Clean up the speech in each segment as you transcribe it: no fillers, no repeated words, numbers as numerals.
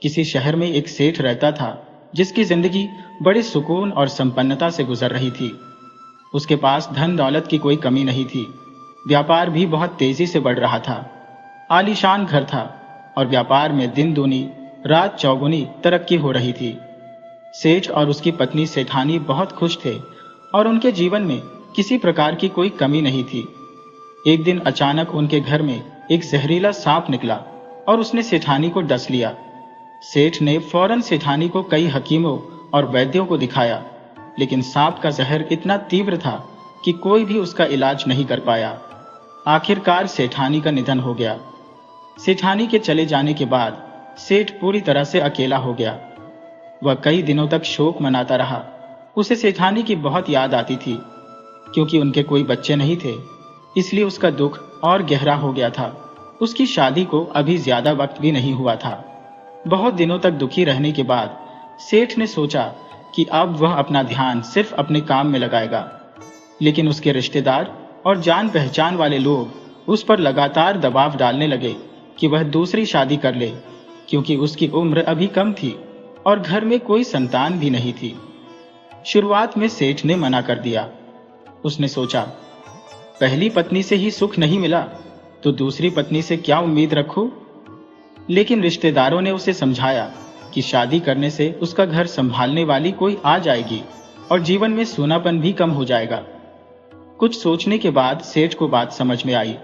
किसी शहर में एक सेठ रहता था जिसकी जिंदगी बड़े सुकून और संपन्नता से गुजर रही थी। उसके पास धन दौलत की कोई कमी नहीं थी। व्यापार भी बहुत तेजी से बढ़ रहा था। आलीशान घर था और व्यापार में दिन दूनी रात चौगुनी तरक्की हो रही थी। सेठ और उसकी पत्नी सेठानी बहुत खुश थे और उनके जीवन में किसी प्रकार की कोई कमी नहीं थी। एक दिन अचानक उनके घर में एक जहरीला सांप निकला और उसने सेठानी को डस लिया। सेठ ने फौरन सेठानी को कई हकीमों और वैद्यों को दिखाया, लेकिन सांप का जहर इतना तीव्र था कि कोई भी उसका इलाज नहीं कर पाया। आखिरकार सेठानी का निधन हो गया। सेठानी के चले जाने के बाद सेठ पूरी तरह से अकेला हो गया। वह कई दिनों तक शोक मनाता रहा। उसे सेठानी की बहुत याद आती थी। क्योंकि उनके कोई बच्चे नहीं थे, इसलिए उसका दुख और गहरा हो गया था। उसकी शादी को अभी ज्यादा वक्त भी नहीं हुआ था। बहुत दिनों तक दुखी रहने के बाद सेठ ने सोचा कि अब वह अपना ध्यान सिर्फ अपने काम में लगाएगा। लेकिन उसके रिश्तेदार और जान पहचान वाले लोग उस पर लगातार दबाव डालने लगे कि वह दूसरी शादी कर ले, क्योंकि उसकी उम्र अभी कम थी और घर में कोई संतान भी नहीं थी। शुरुआत में सेठ ने मना कर दिया। उसने सोचा, पहली पत्नी से ही सुख नहीं मिला तो दूसरी पत्नी से क्या उम्मीद रखूं? लेकिन रिश्तेदारों ने उसे समझाया कि शादी करने से उसका घर संभालने वाली कोई आ जाएगी और जीवन में सूनापन भी कम हो जाएगा। कुछ सोचने के बाद सेठ को बात समझ में आई।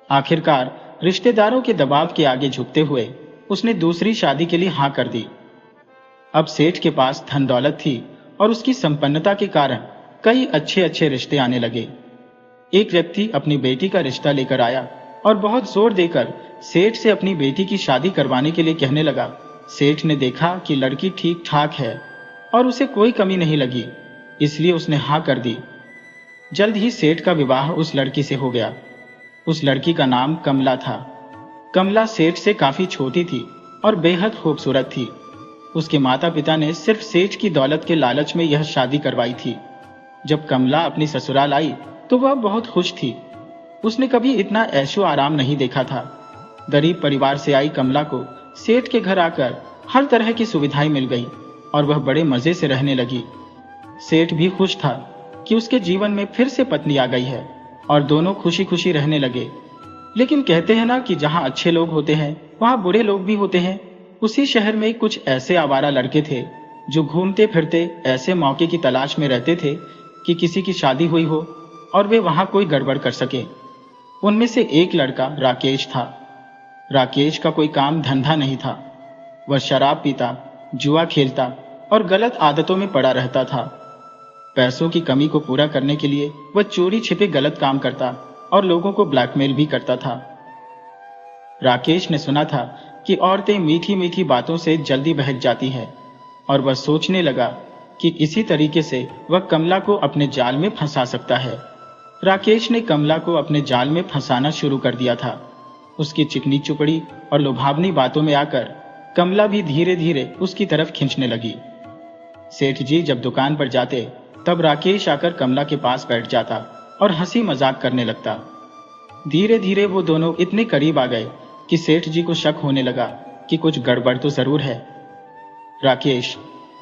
आखिरकार रिश्तेदारों के दबाव के आगे झुकते हुए उसने दूसरी शादी के लिए हाँ कर दी। अब सेठ के पास धन दौलत थी और उसकी संपन्नता के कारण कई अच्छे अच्छे रिश्ते आने लगे। एक व्यक्ति अपनी बेटी का रिश्ता लेकर आया और बहुत जोर देकर सेठ से अपनी बेटी की शादी करवाने के लिए कहने लगा। सेठ ने देखा कि लड़की ठीक ठाक है और उसे कोई कमी नहीं लगी, इसलिए उसने हाँ कर दी। जल्द ही सेठ का विवाह उस लड़की से हो गया। उस लड़की का नाम कमला था। कमला सेठ से काफी छोटी थी और बेहद खूबसूरत थी। उसके माता पिता ने सिर्फ सेठ की दौलत के लालच में यह शादी करवाई थी। जब कमला अपनी ससुराल आई तो वह बहुत खुश थी। उसने कभी इतना ऐशो आराम नहीं देखा था। गरीब परिवार से आई कमला को सेठ के घर आकर हर तरह की सुविधाएं मिल गई और वह बड़े मजे से रहने लगी। सेठ भी खुश था कि उसके जीवन में फिर से पत्नी आ गई है और दोनों खुशी खुशी रहने लगे। लेकिन कहते हैं ना कि जहां अच्छे लोग होते हैं वहां बुरे लोग भी होते हैं। उसी शहर में कुछ ऐसे आवारा लड़के थे जो घूमते फिरते ऐसे मौके की तलाश में रहते थे कि किसी की शादी हुई हो और वे वहां कोई गड़बड़ कर सके। उनमें से एक लड़का राकेश था। राकेश का कोई काम धंधा नहीं था। वह शराब पीता, जुआ खेलता और गलत आदतों में पड़ा रहता था। पैसों की कमी को पूरा करने के लिए वह चोरी छिपे गलत काम करता और लोगों को ब्लैकमेल भी करता था। राकेश ने सुना था कि औरतें मीठी मीठी बातों से जल्दी बहक जाती है और वह सोचने लगा कि इसी तरीके से वह कमला को अपने जाल में फंसा सकता है। राकेश ने कमला को अपने जाल में फंसाना शुरू कर दिया था। उसकी चिकनी चुपड़ी और लुभावनी बातों में आकर कमला भी धीरे धीरे उसकी तरफ खींचने लगी। सेठ जी जब दुकान पर जाते तब राकेश आकर कमला के पास बैठ जाता और हंसी मजाक करने लगता। धीरे धीरे वो दोनों इतने करीब आ गए कि सेठ जी को शक होने लगा कि कुछ गड़बड़ तो जरूर है। राकेश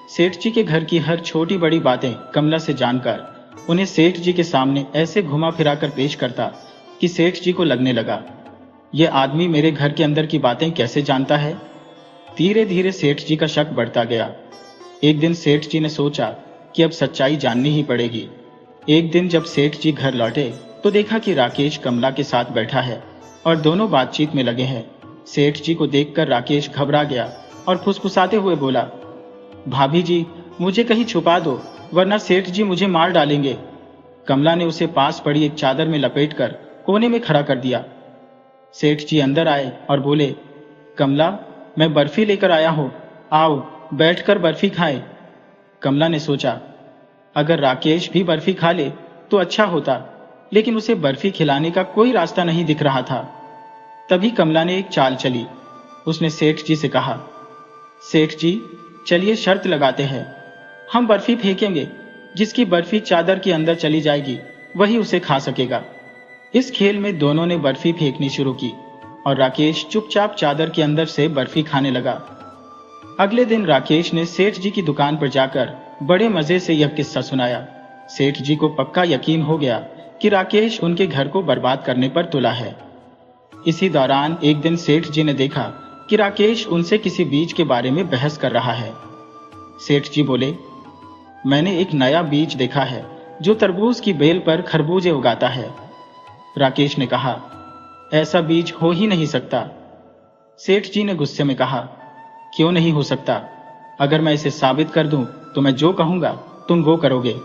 सेठ जी के घर की हर छोटी बड़ी बातें कमला से जानकर उन्हें सेठ जी के सामने ऐसे घुमा फिराकर पेश करता कि सेठ जी को लगने लगा, यह आदमी मेरे घर के अंदर की बातें कैसे जानता है। धीरे धीरे सेठ जी का शक बढ़ता गया। एक दिन सेठ जी ने सोचा कि अब सच्चाई जाननी ही पड़ेगी। एक दिन जब सेठ जी घर लौटे तो देखा कि राकेश कमला के साथ बैठा है और दोनों बातचीत में लगे हैं। सेठ जी को देखकर राकेश घबरा गया और फुसफुसाते हुए बोला, भाभी जी मुझे कहीं छुपा दो वरना सेठ जी मुझे मार डालेंगे। कमला ने उसे पास पड़ी एक चादर में लपेटकर कोने में खड़ा कर दिया। सेठ जी अंदर आए और बोले, कमला मैं बर्फी लेकर आया हूं, आओ बैठकर बर्फी खाएं। कमला ने सोचा अगर राकेश भी बर्फी खा ले तो अच्छा होता, लेकिन उसे बर्फी खिलाने का कोई रास्ता नहीं दिख रहा था। तभी कमला ने एक चाल चली। उसने सेठ जी से कहा, सेठ जी चलिए शर्त लगाते हैं, हम बर्फी फेंकेंगे, जिसकी बर्फी चादर के अंदर चली जाएगी वही उसे खा सकेगा। इस खेल में दोनों ने बर्फी फेंकनी शुरू की और राकेश चुपचाप चादर के अंदर से बर्फी खाने लगा। अगले दिन राकेश ने सेठ जी की दुकान पर जाकर बड़े मजे से यह किस्सा सुनाया। सेठ जी को पक्का यकीन हो गया कि राकेश उनके घर को बर्बाद करने पर तुला है। इसी दौरान एक दिन सेठ जी ने देखा कि राकेश उनसे किसी बीज के बारे में बहस कर रहा है। सेठ जी बोले, मैंने एक नया बीज देखा है जो तरबूज की बेल पर खरबूजे उगाता है। राकेश ने कहा, ऐसा बीज हो ही नहीं सकता। सेठ जी ने गुस्से में कहा, क्यों नहीं हो सकता? अगर मैं इसे साबित कर दूं तो मैं जो कहूंगा तुम वो करोगे।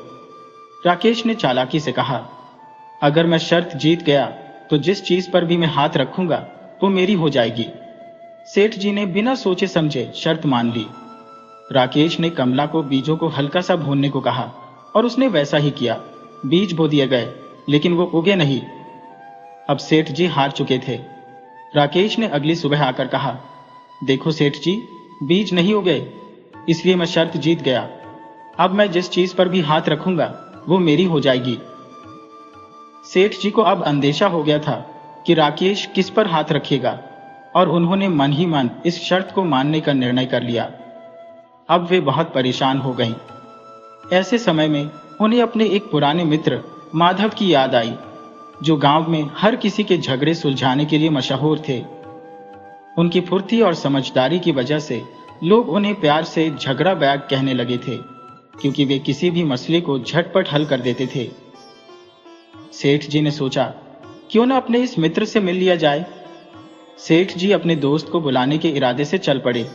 राकेश ने चालाकी से कहा, अगर मैं शर्त जीत गया तो जिस चीज पर भी मैं हाथ रखूंगा वो मेरी हो जाएगी। सेठ जी ने बिना सोचे समझे शर्त मान ली। राकेश ने कमला को बीजों को हल्का सा भूनने को कहा और उसने वैसा ही किया। बीज बो दिए गए लेकिन वो उगे नहीं। अब सेठ जी हार चुके थे। राकेश ने अगली सुबह आकर कहा, देखो सेठ जी, बीज नहीं उगे, इसलिए मैं शर्त जीत गया। अब मैं जिस चीज पर भी हाथ रखूंगा वो मेरी हो जाएगी। सेठ जी को अब अंदेशा हो गया था कि राकेश किस पर हाथ रखेगा और उन्होंने मन ही मन इस शर्त को मानने का निर्णय कर लिया। अब वे बहुत परेशान हो गईं। ऐसे समय में उन्हें अपने एक पुराने मित्र माधव की याद आई, जो गांव में हर किसी के झगड़े सुलझाने के लिए मशहूर थे। उनकी फुर्ती और समझदारी की वजह से लोग उन्हें प्यार से झगड़ा बैग कहने लगे थे, क्योंकि वे किसी भी मसले को झटपट हल कर देते थे। सेठ जी ने सोचा, क्यों न अपने इस मित्र से मिल लिया जाए। सेठ जी अपने दोस्त को बुलाने के इरादे से चल पड़े,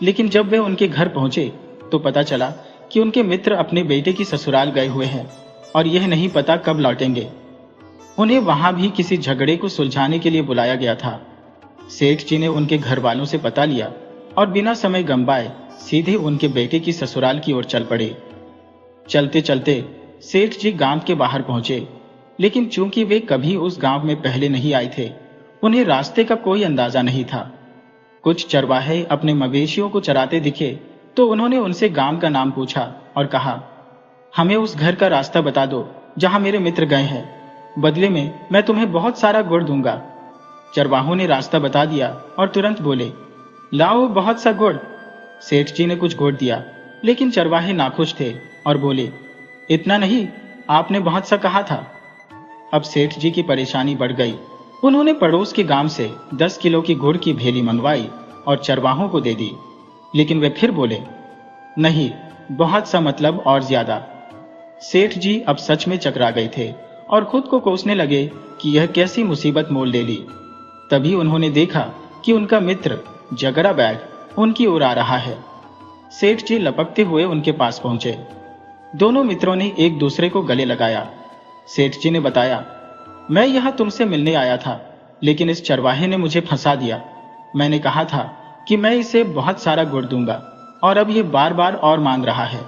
लेकिन जब वे उनके घर पहुंचे तो पता चला कि उनके मित्र अपने बेटे की ससुराल गए हुए हैं और यह नहीं पता कब लौटेंगे। उन्हें वहां भी किसी झगड़े को सुलझाने के लिए बुलाया गया था। सेठ जी ने उनके घर वालों से पता लिया और बिना समय गंवाए सीधे उनके बेटे की ससुराल की ओर चल पड़े। चलते चलते सेठ जी गांव के बाहर पहुंचे, लेकिन चूंकि वे कभी उस गांव में पहले नहीं आए थे, उन्हें रास्ते का कोई अंदाजा नहीं था। कुछ चरवाहे अपने मवेशियों को चराते दिखे तो उन्होंने उनसे गांव का नाम पूछा और कहा, हमें उस घर का रास्ता बता दो जहां मेरे मित्र गए हैं, बदले में मैं तुम्हें बहुत सारा गुड़ दूंगा। चरवाहों ने रास्ता बता दिया और तुरंत बोले, लाओ बहुत सा गुड़। सेठ जी ने कुछ गुड़ दिया, लेकिन चरवाहे नाखुश थे और बोले, इतना नहीं, आपने बहुत सा कहा था। अब सेठ जी की परेशानी बढ़ गई। उन्होंने पड़ोस के गांव से 10 किलो की गुड़ की भेली मंगवाई और चरवाहों को दे दी, लेकिन वे फिर बोले, नहीं, बहुत सा मतलब और ज्यादा। सेठ जी अब सच में चकरा गए थे और खुद को कोसने लगे कि यह कैसी मुसीबत मोल ले ली। तभी उन्होंने देखा कि उनका मित्र झगड़ा बैग उनकी ओर आ रहा है। सेठ जी लपकते हुए उनके पास पहुंचे। दोनों मित्रों ने एक दूसरे को गले लगाया। सेठ जी ने बताया, मैं यहां तुमसे मिलने आया था, लेकिन इस चरवाहे ने मुझे फंसा दिया। मैंने कहा था कि मैं इसे बहुत सारा गुड़ दूंगा और अब ये बार बार और मांग रहा है।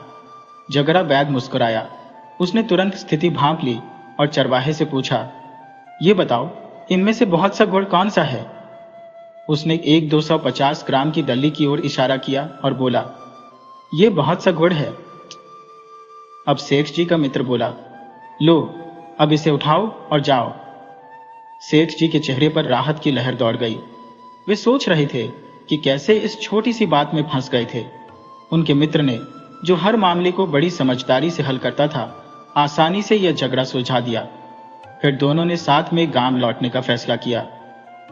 झगड़ा बैग मुस्कुराया। उसने तुरंत स्थिति भांप ली और चरवाहे से पूछा, ये बताओ, इनमें से बहुत सा गुड़ कौन सा है? उसने एक 250 ग्राम की डल्ली की ओर इशारा किया और बोला, ये बहुत सा गुड़ है। अब सेठ जी का मित्र बोला, लो, अब इसे उठाओ और जाओ। सेठ जी के चेहरे पर राहत की लहर दौड़ गई। वे सोच रहे थे कि कैसे इस छोटी सी बात में फंस गए थे। उनके मित्र ने, जो हर मामले को बड़ी समझदारी से हल करता था, आसानी से यह झगड़ा सुलझा दिया। फिर दोनों ने साथ में गांव लौटने का फैसला किया।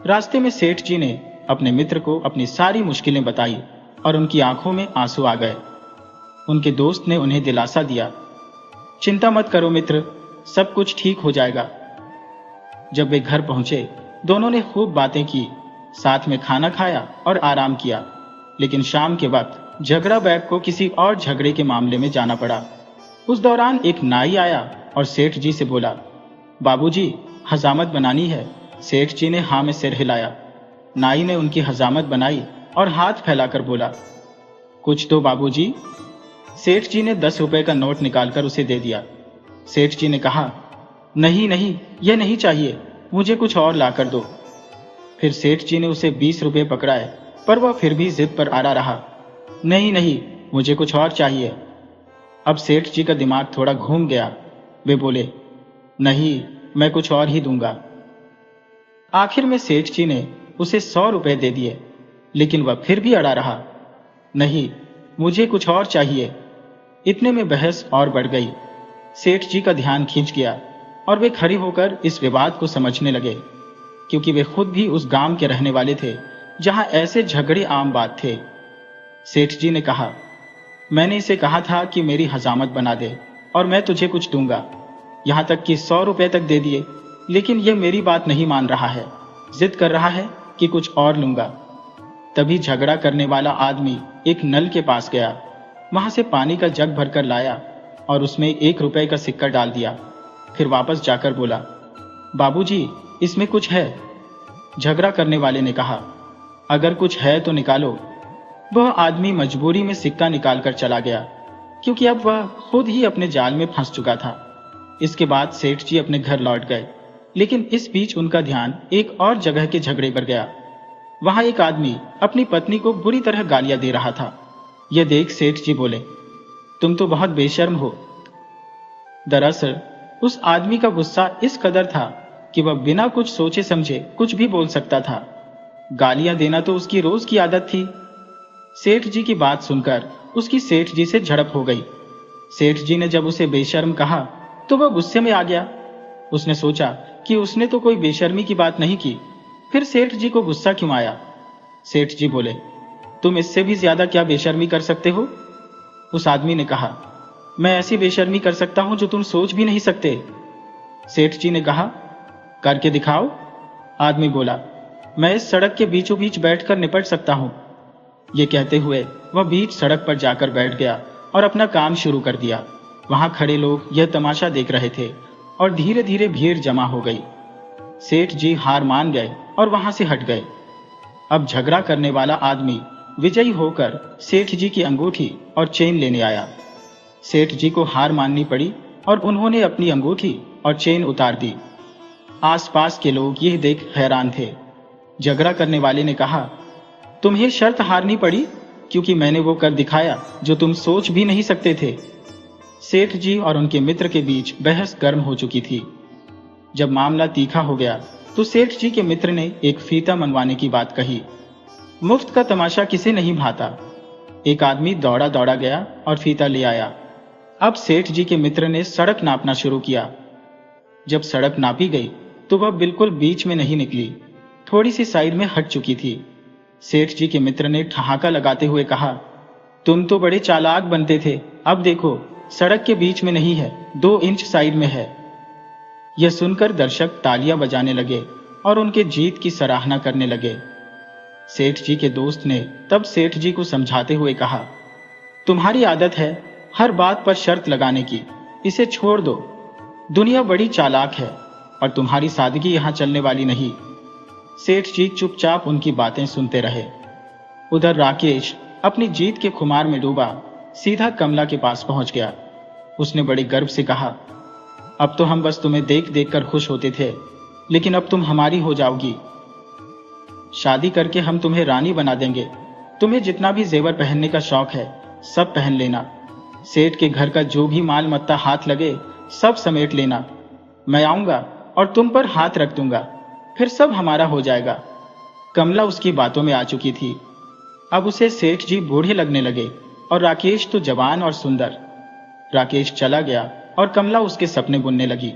रास्ते में सेठ जी ने अपने मित्र को अपनी सारी मुश्किलें बताई और उनकी आंखों में आंसू आ गए। उनके दोस्त ने उन्हें दिलासा दिया, चिंता मत करो मित्र, सब कुछ ठीक हो जाएगा। जब वे घर पहुंचे, दोनों ने खूब बातें की, साथ में खाना खाया और आराम किया। लेकिन शाम के वक्त झगड़ा बैग को किसी और झगड़े के मामले में जाना पड़ा। उस दौरान एक नाई आया और सेठ जी से बोला, बाबूजी, हजामत बनानी है। सेठ जी ने हाँ में सिर हिलाया। नाई ने उनकी हजामत बनाई और हाथ फैलाकर बोला, कुछ दो बाबूजी। सेठ जी ने 10 रुपए का नोट निकालकर उसे दे दिया। सेठ जी ने कहा, नहीं नहीं, यह नहीं चाहिए, मुझे कुछ और ला कर दो। फिर सेठ जी ने उसे 20 रुपए पकड़ाए, पर वह फिर भी जिद पर अड़ा रहा, नहीं नहीं, मुझे कुछ और चाहिए। अब सेठ जी का दिमाग थोड़ा घूम गया। वे बोले, नहीं, मैं कुछ और ही दूंगा। आखिर में सेठ जी ने उसे 100 रुपए दे दिए, लेकिन वह फिर भी अड़ा रहा। नहीं, मुझे कुछ और चाहिए। इतने में बहस और बढ़ गई। सेठ जी का ध्यान खींच गया और वे खड़े होकर इस विवाद को समझने लगे, क्योंकि वे खुद भी उस गांव के रहने वाले थे जहां ऐसे झगड़े आम बात थे। सेठ जी ने कहा, मैंने इसे कहा था कि मेरी हजामत बना दे और मैं तुझे कुछ दूंगा, यहां तक कि 100 रुपए तक दे दिए, लेकिन यह मेरी बात नहीं मान रहा है, जिद कर रहा है कि कुछ और लूंगा। तभी झगड़ा करने वाला आदमी एक नल के पास गया, वहां से पानी का जग भरकर लाया और उसमें 1 रुपए का सिक्का डाल दिया। फिर वापस जाकर बोला, बाबूजी, इसमें कुछ है। झगड़ा करने वाले ने कहा, अगर कुछ है तो निकालो। वह आदमी मजबूरी में सिक्का निकालकर चला गया, क्योंकि अब वह खुद ही अपने जाल में फंस चुका था। इसके बाद सेठ जी अपने घर लौट गए, लेकिन इस बीच उनका ध्यान एक और जगह के झगड़े पर गया। वहां एक आदमी अपनी पत्नी को बुरी तरह गालियां दे रहा था। यह देख सेठ जी बोले, तुम तो बहुत बेशर्म हो। दरअसल उस आदमी का गुस्सा इस कदर था कि वह बिना कुछ सोचे समझे कुछ भी बोल सकता था। गालियां देना तो उसकी रोज की आदत थी। सेठ जी की बात सुनकर उसकी सेठ जी से झड़प हो गई। सेठ जी ने जब उसे बेशर्म कहा तो वह गुस्से में आ गया। उसने सोचा कि उसने तो कोई बेशर्मी की बात नहीं की, फिर सेठ जी को गुस्सा क्यों आया। सेठ जी बोले, तुम इससे भी ज्यादा क्या बेशर्मी कर सकते हो। उस आदमी ने कहा, मैं ऐसी बेशर्मी कर सकता हूं जो तुम सोच भी नहीं सकते। सेठ जी ने कहा, करके दिखाओ। आदमी बोला, मैं इस सड़क के बीचों बीच बैठकर निपट सकता हूं। ये कहते हुए वह बीच सड़क पर जाकर बैठ गया और अपना काम शुरू कर दिया। वहां खड़े लोग यह तमाशा देख रहे थे और धीरे धीरे भीड़ जमा हो गई। सेठ जी हार मान गए और वहां से हट गए। अब झगड़ा करने वाला आदमी विजयी होकर सेठ जी की अंगूठी और चेन लेने आया। सेठ जी को हार माननी पड़ी और उन्होंने अपनी अंगूठी और चेन उतार दी। आसपास के लोग यह देख हैरान थे। झगड़ा करने वाले ने कहा, तुम्हें शर्त हारनी पड़ी क्योंकि मैंने वो कर दिखाया जो तुम सोच भी नहीं सकते थे। सेठ जी और उनके मित्र के बीच बहस गर्म हो चुकी थी। जब मामला तीखा हो गया तो सेठ जी के मित्र ने एक फीता मंगवाने की बात कही। मुफ्त का तमाशा किसे नहीं भाता। एक आदमी दौड़ा दौड़ा गया और फीता ले आया। अब सेठ जी के मित्र ने सड़क नापना शुरू किया। जब सड़क नापी गई तो वह बिल्कुल बीच में नहीं निकली, थोड़ी सी साइड में हट चुकी थी। सेठ जी के मित्र ने ठहाका लगाते हुए कहा, तुम तो बड़े चालाक बनते थे, अब देखो सड़क के बीच में नहीं है, 2 इंच साइड में है। यह सुनकर दर्शक तालियां बजाने लगे और उनके जीत की सराहना करने लगे। सेठ जी के दोस्त ने तब सेठ जी को समझाते हुए कहा, तुम्हारी आदत है हर बात पर शर्त लगाने की, इसे छोड़ दो। दुनिया बड़ी चालाक है और तुम्हारी सादगी यहां चलने वाली नहीं। सेठ जी चुपचाप उनकी बातें सुनते रहे। उधर राकेश अपनी जीत के खुमार में डूबा सीधा कमला के पास पहुंच गया। उसने बड़े गर्व से कहा, अब तो हम बस तुम्हें देख देख कर खुश होते थे, लेकिन अब तुम हमारी हो जाओगी। शादी करके हम तुम्हें रानी बना देंगे। तुम्हें जितना भी जेवर पहनने का शौक है सब पहन लेना। सेठ के घर का जो भी माल मत्ता हाथ लगे सब समेट लेना। मैं आऊंगा और तुम पर हाथ रख दूंगा, फिर सब हमारा हो जाएगा। कमला उसकी बातों में आ चुकी थी। अब उसे सेठ जी बूढ़े लगने लगे और राकेश तो जवान और सुंदर। राकेश चला गया और कमला उसके सपने बुनने लगी।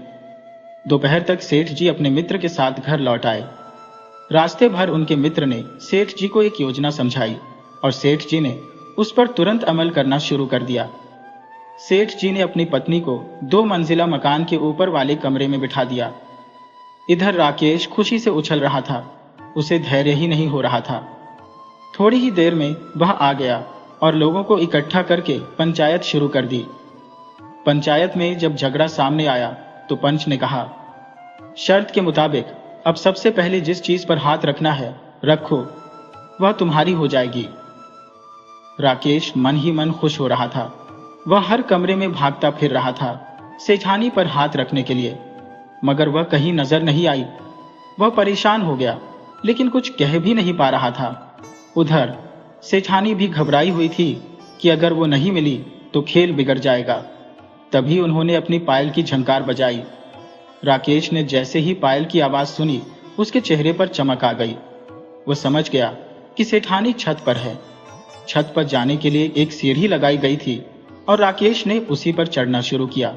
दोपहर तक सेठ जी अपने मित्र के साथ घर लौट आए। रास्ते भर उनके मित्र ने सेठ जी को एक योजना समझाई और सेठ जी ने उस पर तुरंत अमल करना शुरू कर दिया। सेठ जी ने अपनी पत्नी को 2 मंजिला मकान के ऊपर वाले कमरे में बिठा दिया। इधर राकेश खुशी से उछल रहा था, उसे धैर्य ही नहीं हो रहा था। थोड़ी ही देर में वह आ गया और लोगों को इकट्ठा करके पंचायत शुरू कर दी। पंचायत में जब झगड़ा सामने आया तो पंच ने कहा, शर्त के मुताबिक अब सबसे पहले जिस चीज पर हाथ रखना है रखो, वह तुम्हारी हो जाएगी। राकेश मन ही मन खुश हो रहा था। वह हर कमरे में भागता फिर रहा था सेठानी पर हाथ रखने के लिए, मगर वह कहीं नजर नहीं आई। वह परेशान हो गया, लेकिन कुछ कह भी नहीं पा रहा था। उधर सेठानी भी घबराई हुई थी कि अगर वो नहीं मिली तो खेल बिगड़ जाएगा। तभी उन्होंने अपनी पायल की झंकार बजाई। राकेश ने जैसे ही पायल की आवाज सुनी, उसके चेहरे पर चमक आ गई। वो समझ गया कि सेठानी छत पर है। छत पर जाने के लिए एक सीढ़ी लगाई गई थी और राकेश ने उसी पर चढ़ना शुरू किया।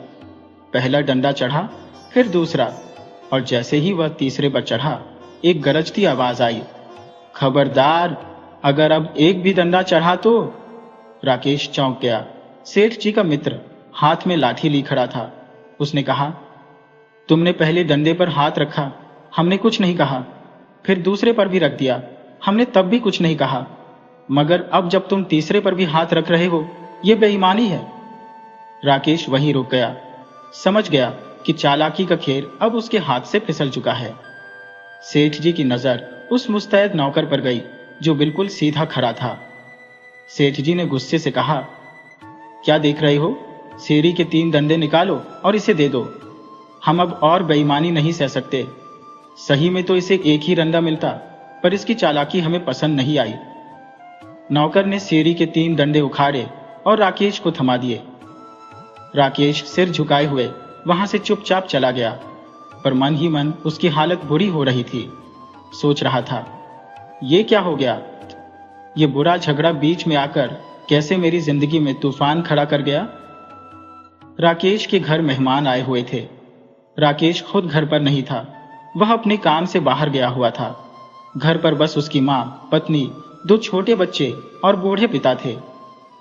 पहला डंडा चढ़ा, फिर दूसरा, और जैसे ही वह तीसरे पर चढ़ा, एक गरजती आवाज आई, खबरदार, अगर अब एक भी डंडा चढ़ा तो। राकेश चौंक गया। सेठ जी का मित्र हाथ में लाठी ली खड़ा था। उसने कहा, तुमने पहले डंडे पर हाथ रखा, हमने कुछ नहीं कहा। फिर दूसरे पर भी रख दिया, हमने तब भी कुछ नहीं कहा। मगर अब जब तुम तीसरे पर भी हाथ रख रहे हो, यह बेईमानी है। राकेश वहीं रुक गया। समझ गया कि चालाकी का खेल अब उसके हाथ से फिसल चुका है। सेठ जी की नजर उस मुस्तैद नौकर पर गई जो बिल्कुल सीधा खड़ा था। सेठ जी ने गुस्से से कहा, क्या देख रहे हो? सीढ़ी के 3 डंडे निकालो और इसे दे दो। हम अब और बेईमानी नहीं सह सकते। सही में तो इसे एक ही डंडा मिलता, पर इसकी चालाकी हमें पसंद नहीं आई। नौकर ने सीढ़ी के 3 डंडे उखाड़े और राकेश को थमा दिए। राकेश सिर झुकाए हुए वहां से चुपचाप चला गया, पर मन ही मन उसकी हालत बुरी हो रही थी। सोच रहा था, ये क्या हो गया? ये बुरा झगड़ा बीच में आकर कैसे मेरी जिंदगी में तूफान खड़ा कर गया? राकेश के घर मेहमान आए हुए थे। राकेश खुद घर पर नहीं था, वह अपने काम से बाहर गया हुआ था। घर पर बस उसकी माँ, पत्नी, 2 छोटे बच्चे और बूढ़े पिता थे।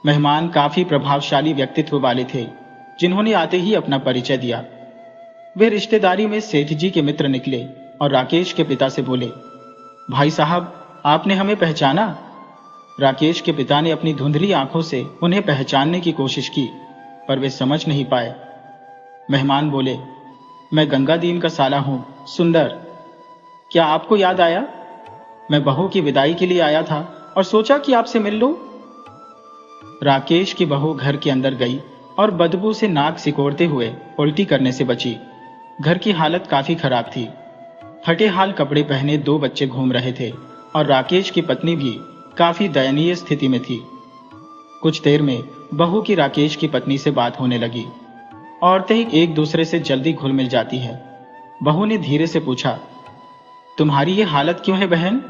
मेहमान काफी प्रभावशाली व्यक्तित्व वाले थे, जिन्होंने आते ही अपना परिचय दिया। वे रिश्तेदारी में सेठ जी के मित्र निकले और राकेश के पिता से बोले, भाई साहब, आपने हमें पहचाना? राकेश के पिता ने अपनी धुंधली आंखों से उन्हें पहचानने की कोशिश की, पर वे समझ नहीं पाए। मेहमान बोले, मैं गंगादीन का साला हूं, सुंदर। क्या आपको याद आया? मैं बहू की विदाई के लिए आया था और सोचा कि आपसे मिल लूं। राकेश की बहू घर के अंदर गई और बदबू से नाक सिकोड़ते हुए उल्टी करने से बची। घर की हालत काफी खराब थी। फटे हाल कपड़े पहने 2 बच्चे घूम रहे थे और राकेश की पत्नी भी काफी दयनीय स्थिति में थी। कुछ देर में बहू की राकेश की पत्नी से बात होने लगी। औरतें एक दूसरे से जल्दी घुल मिल जाती है। बहू ने धीरे से पूछा, तुम्हारी ये हालत क्यों है बहन?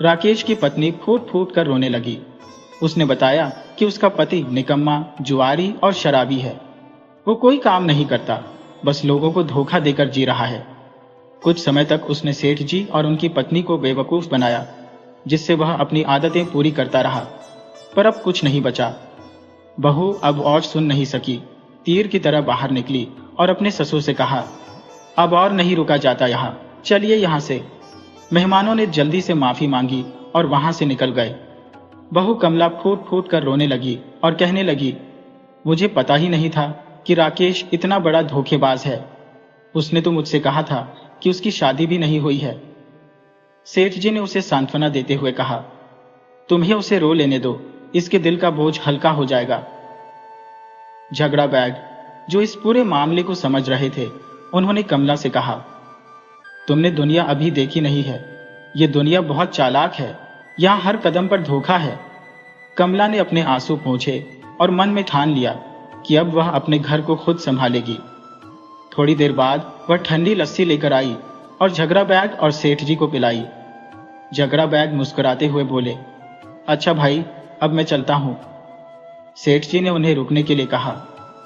राकेश की पत्नी फूट फूट कर रोने लगी। उसने बताया कि उसका पति निकम्मा, जुआरी और शराबी है। वो कोई काम नहीं करता, बस लोगों को धोखा देकर जी रहा है। कुछ समय तक उसने सेठ जी और उनकी पत्नी को बेवकूफ बनाया, जिससे वह अपनी आदतें पूरी करता रहा, पर अब कुछ नहीं बचा। बहू अब और सुन नहीं सकी, तीर की तरह बाहर निकली और अपने ससुर से कहा, अब और नहीं रुका जाता यहाँ, चलिए यहाँ से। मेहमानों ने जल्दी से माफी मांगी और वहां से निकल गए। बहू कमला फूट फूट कर रोने लगी और कहने लगी, मुझे पता ही नहीं था कि राकेश इतना बड़ा धोखेबाज है। उसने तो मुझसे कहा था कि उसकी शादी भी नहीं हुई है। सेठ जी ने उसे सांत्वना देते हुए कहा, तुम्हें उसे रो लेने दो, इसके दिल का बोझ हल्का हो जाएगा। झगड़ा बैग, जो इस पूरे मामले को समझ रहे थे, उन्होंने कमला से कहा, तुमने दुनिया अभी देखी नहीं है। ये दुनिया बहुत चालाक है, यहां हर कदम पर धोखा है। कमला ने अपने आंसू पोंछे और मन में ठान लिया कि अब वह अपने घर को खुद संभालेगी। थोड़ी देर बाद वह ठंडी लस्सी लेकर आई और झगड़ा बैग और सेठ जी को पिलाई। झगड़ा बैग मुस्कुराते हुए बोले, अच्छा भाई, अब मैं चलता हूं। सेठ जी ने उन्हें रुकने के लिए कहा,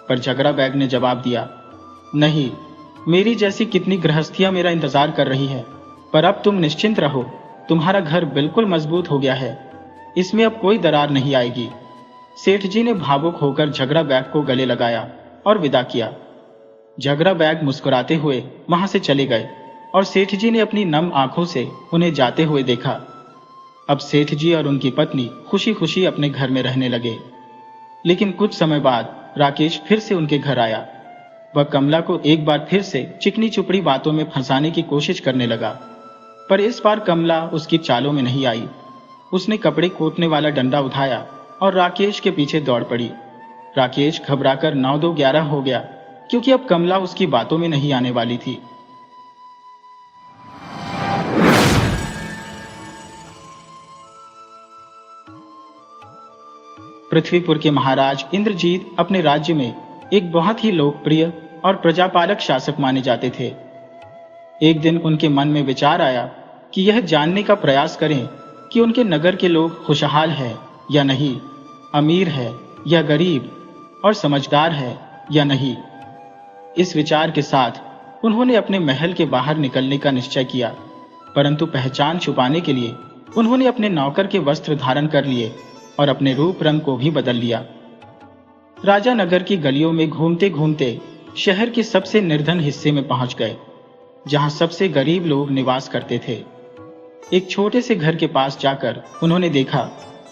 पर झगड़ा बैग ने जवाब दिया, नहीं, मेरी जैसी कितनी गृहस्थियां मेरा इंतजार कर रही है, पर अब तुम निश्चिंत रहो, तुम्हारा घर बिल्कुल मजबूत हो गया है, इसमें अब कोई दरार नहीं आएगी। सेठ जी ने भावुक होकर झगड़ा बैग को गले लगाया और विदा किया। झगड़ा बैग मुस्कुराते हुए वहां से चले गए और सेठ जी ने अपनी नम आंखों से उन्हें जाते हुए देखा। अब सेठ जी और उनकी पत्नी खुशी खुशी अपने घर में रहने लगे। लेकिन कुछ समय बाद राकेश फिर से उनके घर आया। वह कमला को एक बार फिर से चिकनी चुपड़ी बातों में फंसाने की कोशिश करने लगा, पर इस बार कमला उसकी चालों में नहीं आई। उसने कपड़े कोटने वाला डंडा उठाया और राकेश के पीछे दौड़ पड़ी। राकेश घबराकर 9-2-11 हो गया, क्योंकि अब कमला उसकी बातों में नहीं आने वाली थी। पृथ्वीपुर के महाराज इंद्रजीत अपने राज्य में एक बहुत ही लोकप्रिय और प्रजापालक शासक माने जाते थे। एक दिन उनके मन में विचार आया कि यह जानने का प्रयास करें कि उनके नगर के लोग खुशहाल हैं या नहीं, अमीर है या गरीब, और समझदार है या नहीं। इस विचार के साथ उन्होंने अपने महल के बाहर निकलने का निश्चय किया, परंतु पहचान छुपाने के लिए उन्होंने अपने नौकर के वस्त्र धारण कर लिए और अपने रूप रंग को भी बदल लिया। राजा नगर की गलियों में घूमते घूमते शहर के सबसे निर्धन हिस्से में पहुंच गए, जहां सबसे गरीब लोग निवास करते थे। एक छोटे से घर के पास जाकर उन्होंने देखा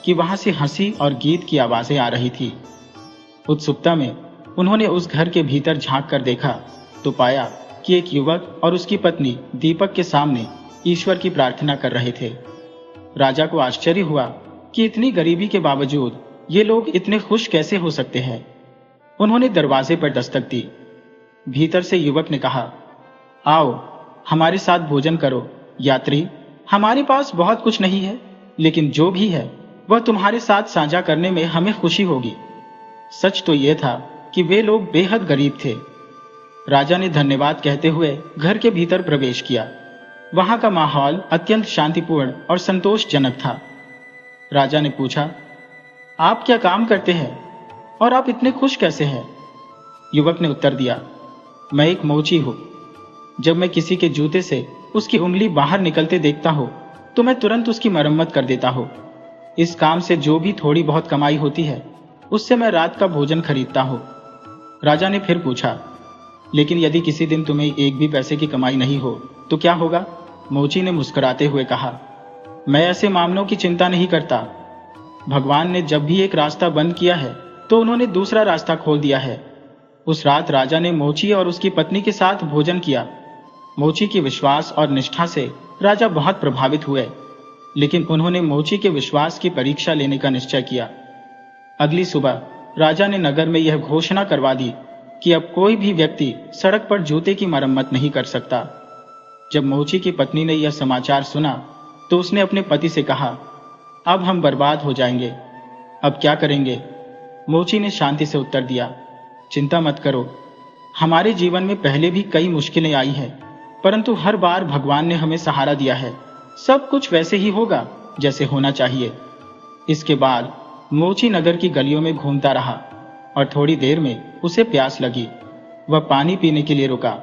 कि वहां से हंसी और गीत की आवाजें आ रही थी। उत्सुकता में उन्होंने उस घर के भीतर झांक कर देखा तो पाया कि एक युवक और उसकी पत्नी दीपक के सामने ईश्वर की प्रार्थना कर रहे थे। राजा को आश्चर्य हुआ कि इतनी गरीबी के बावजूद ये लोग इतने खुश कैसे हो सकते हैं। उन्होंने दरवाजे पर दस्तक दी। भीतर से युवक ने कहा, आओ हमारे साथ भोजन करो यात्री। हमारे पास बहुत कुछ नहीं है, लेकिन जो भी है वह तुम्हारे साथ साझा करने में हमें खुशी होगी। सच तो यह था कि वे लोग बेहद गरीब थे। राजा ने धन्यवाद कहते हुए घर के भीतर प्रवेश किया। वहां का माहौल अत्यंत शांतिपूर्ण और संतोषजनक था। राजा ने पूछा, आप क्या काम करते हैं और आप इतने खुश कैसे हैं? युवक ने उत्तर दिया, मैं एक मोची हूं। जब मैं किसी के जूते से उसकी उंगली बाहर निकलते देखता हूं तो मैं तुरंत उसकी मरम्मत कर देता हूं। इस काम से जो भी थोड़ी बहुत कमाई होती है उससे मैं रात का भोजन खरीदता हूं। राजा ने फिर पूछा, लेकिन यदि किसी दिन तुम्हें एक भी पैसे की कमाई नहीं हो तो क्या होगा? मोची ने मुस्कुराते हुए कहा, मैं ऐसे मामलों की चिंता नहीं करता। भगवान ने जब भी एक रास्ता बंद किया है तो उन्होंने दूसरा रास्ता खोल दिया है। उस रात राजा ने मोची और उसकी पत्नी के साथ भोजन किया। मोची के विश्वास और निष्ठा से राजा बहुत प्रभावित हुए, लेकिन उन्होंने मोची के विश्वास की परीक्षा लेने का निश्चय किया। अगली सुबह राजा ने नगर में यह घोषणा करवा दी कि अब कोई भी व्यक्ति सड़क पर जूते की मरम्मत नहीं कर सकता। जब मोची की पत्नी ने यह समाचार सुना तो उसने अपने पति से कहा, अब हम बर्बाद हो जाएंगे, अब क्या करेंगे? मोची ने शांति से उत्तर दिया, चिंता मत करो, हमारे जीवन में पहले भी कई मुश्किलें आई हैं, परंतु हर बार भगवान ने हमें सहारा दिया है। सब कुछ वैसे ही होगा जैसे होना चाहिए। इसके बाद मोची नगर की गलियों में घूमता रहा और थोड़ी देर में उसे प्यास लगी। वह पानी पीने के लिए रुका।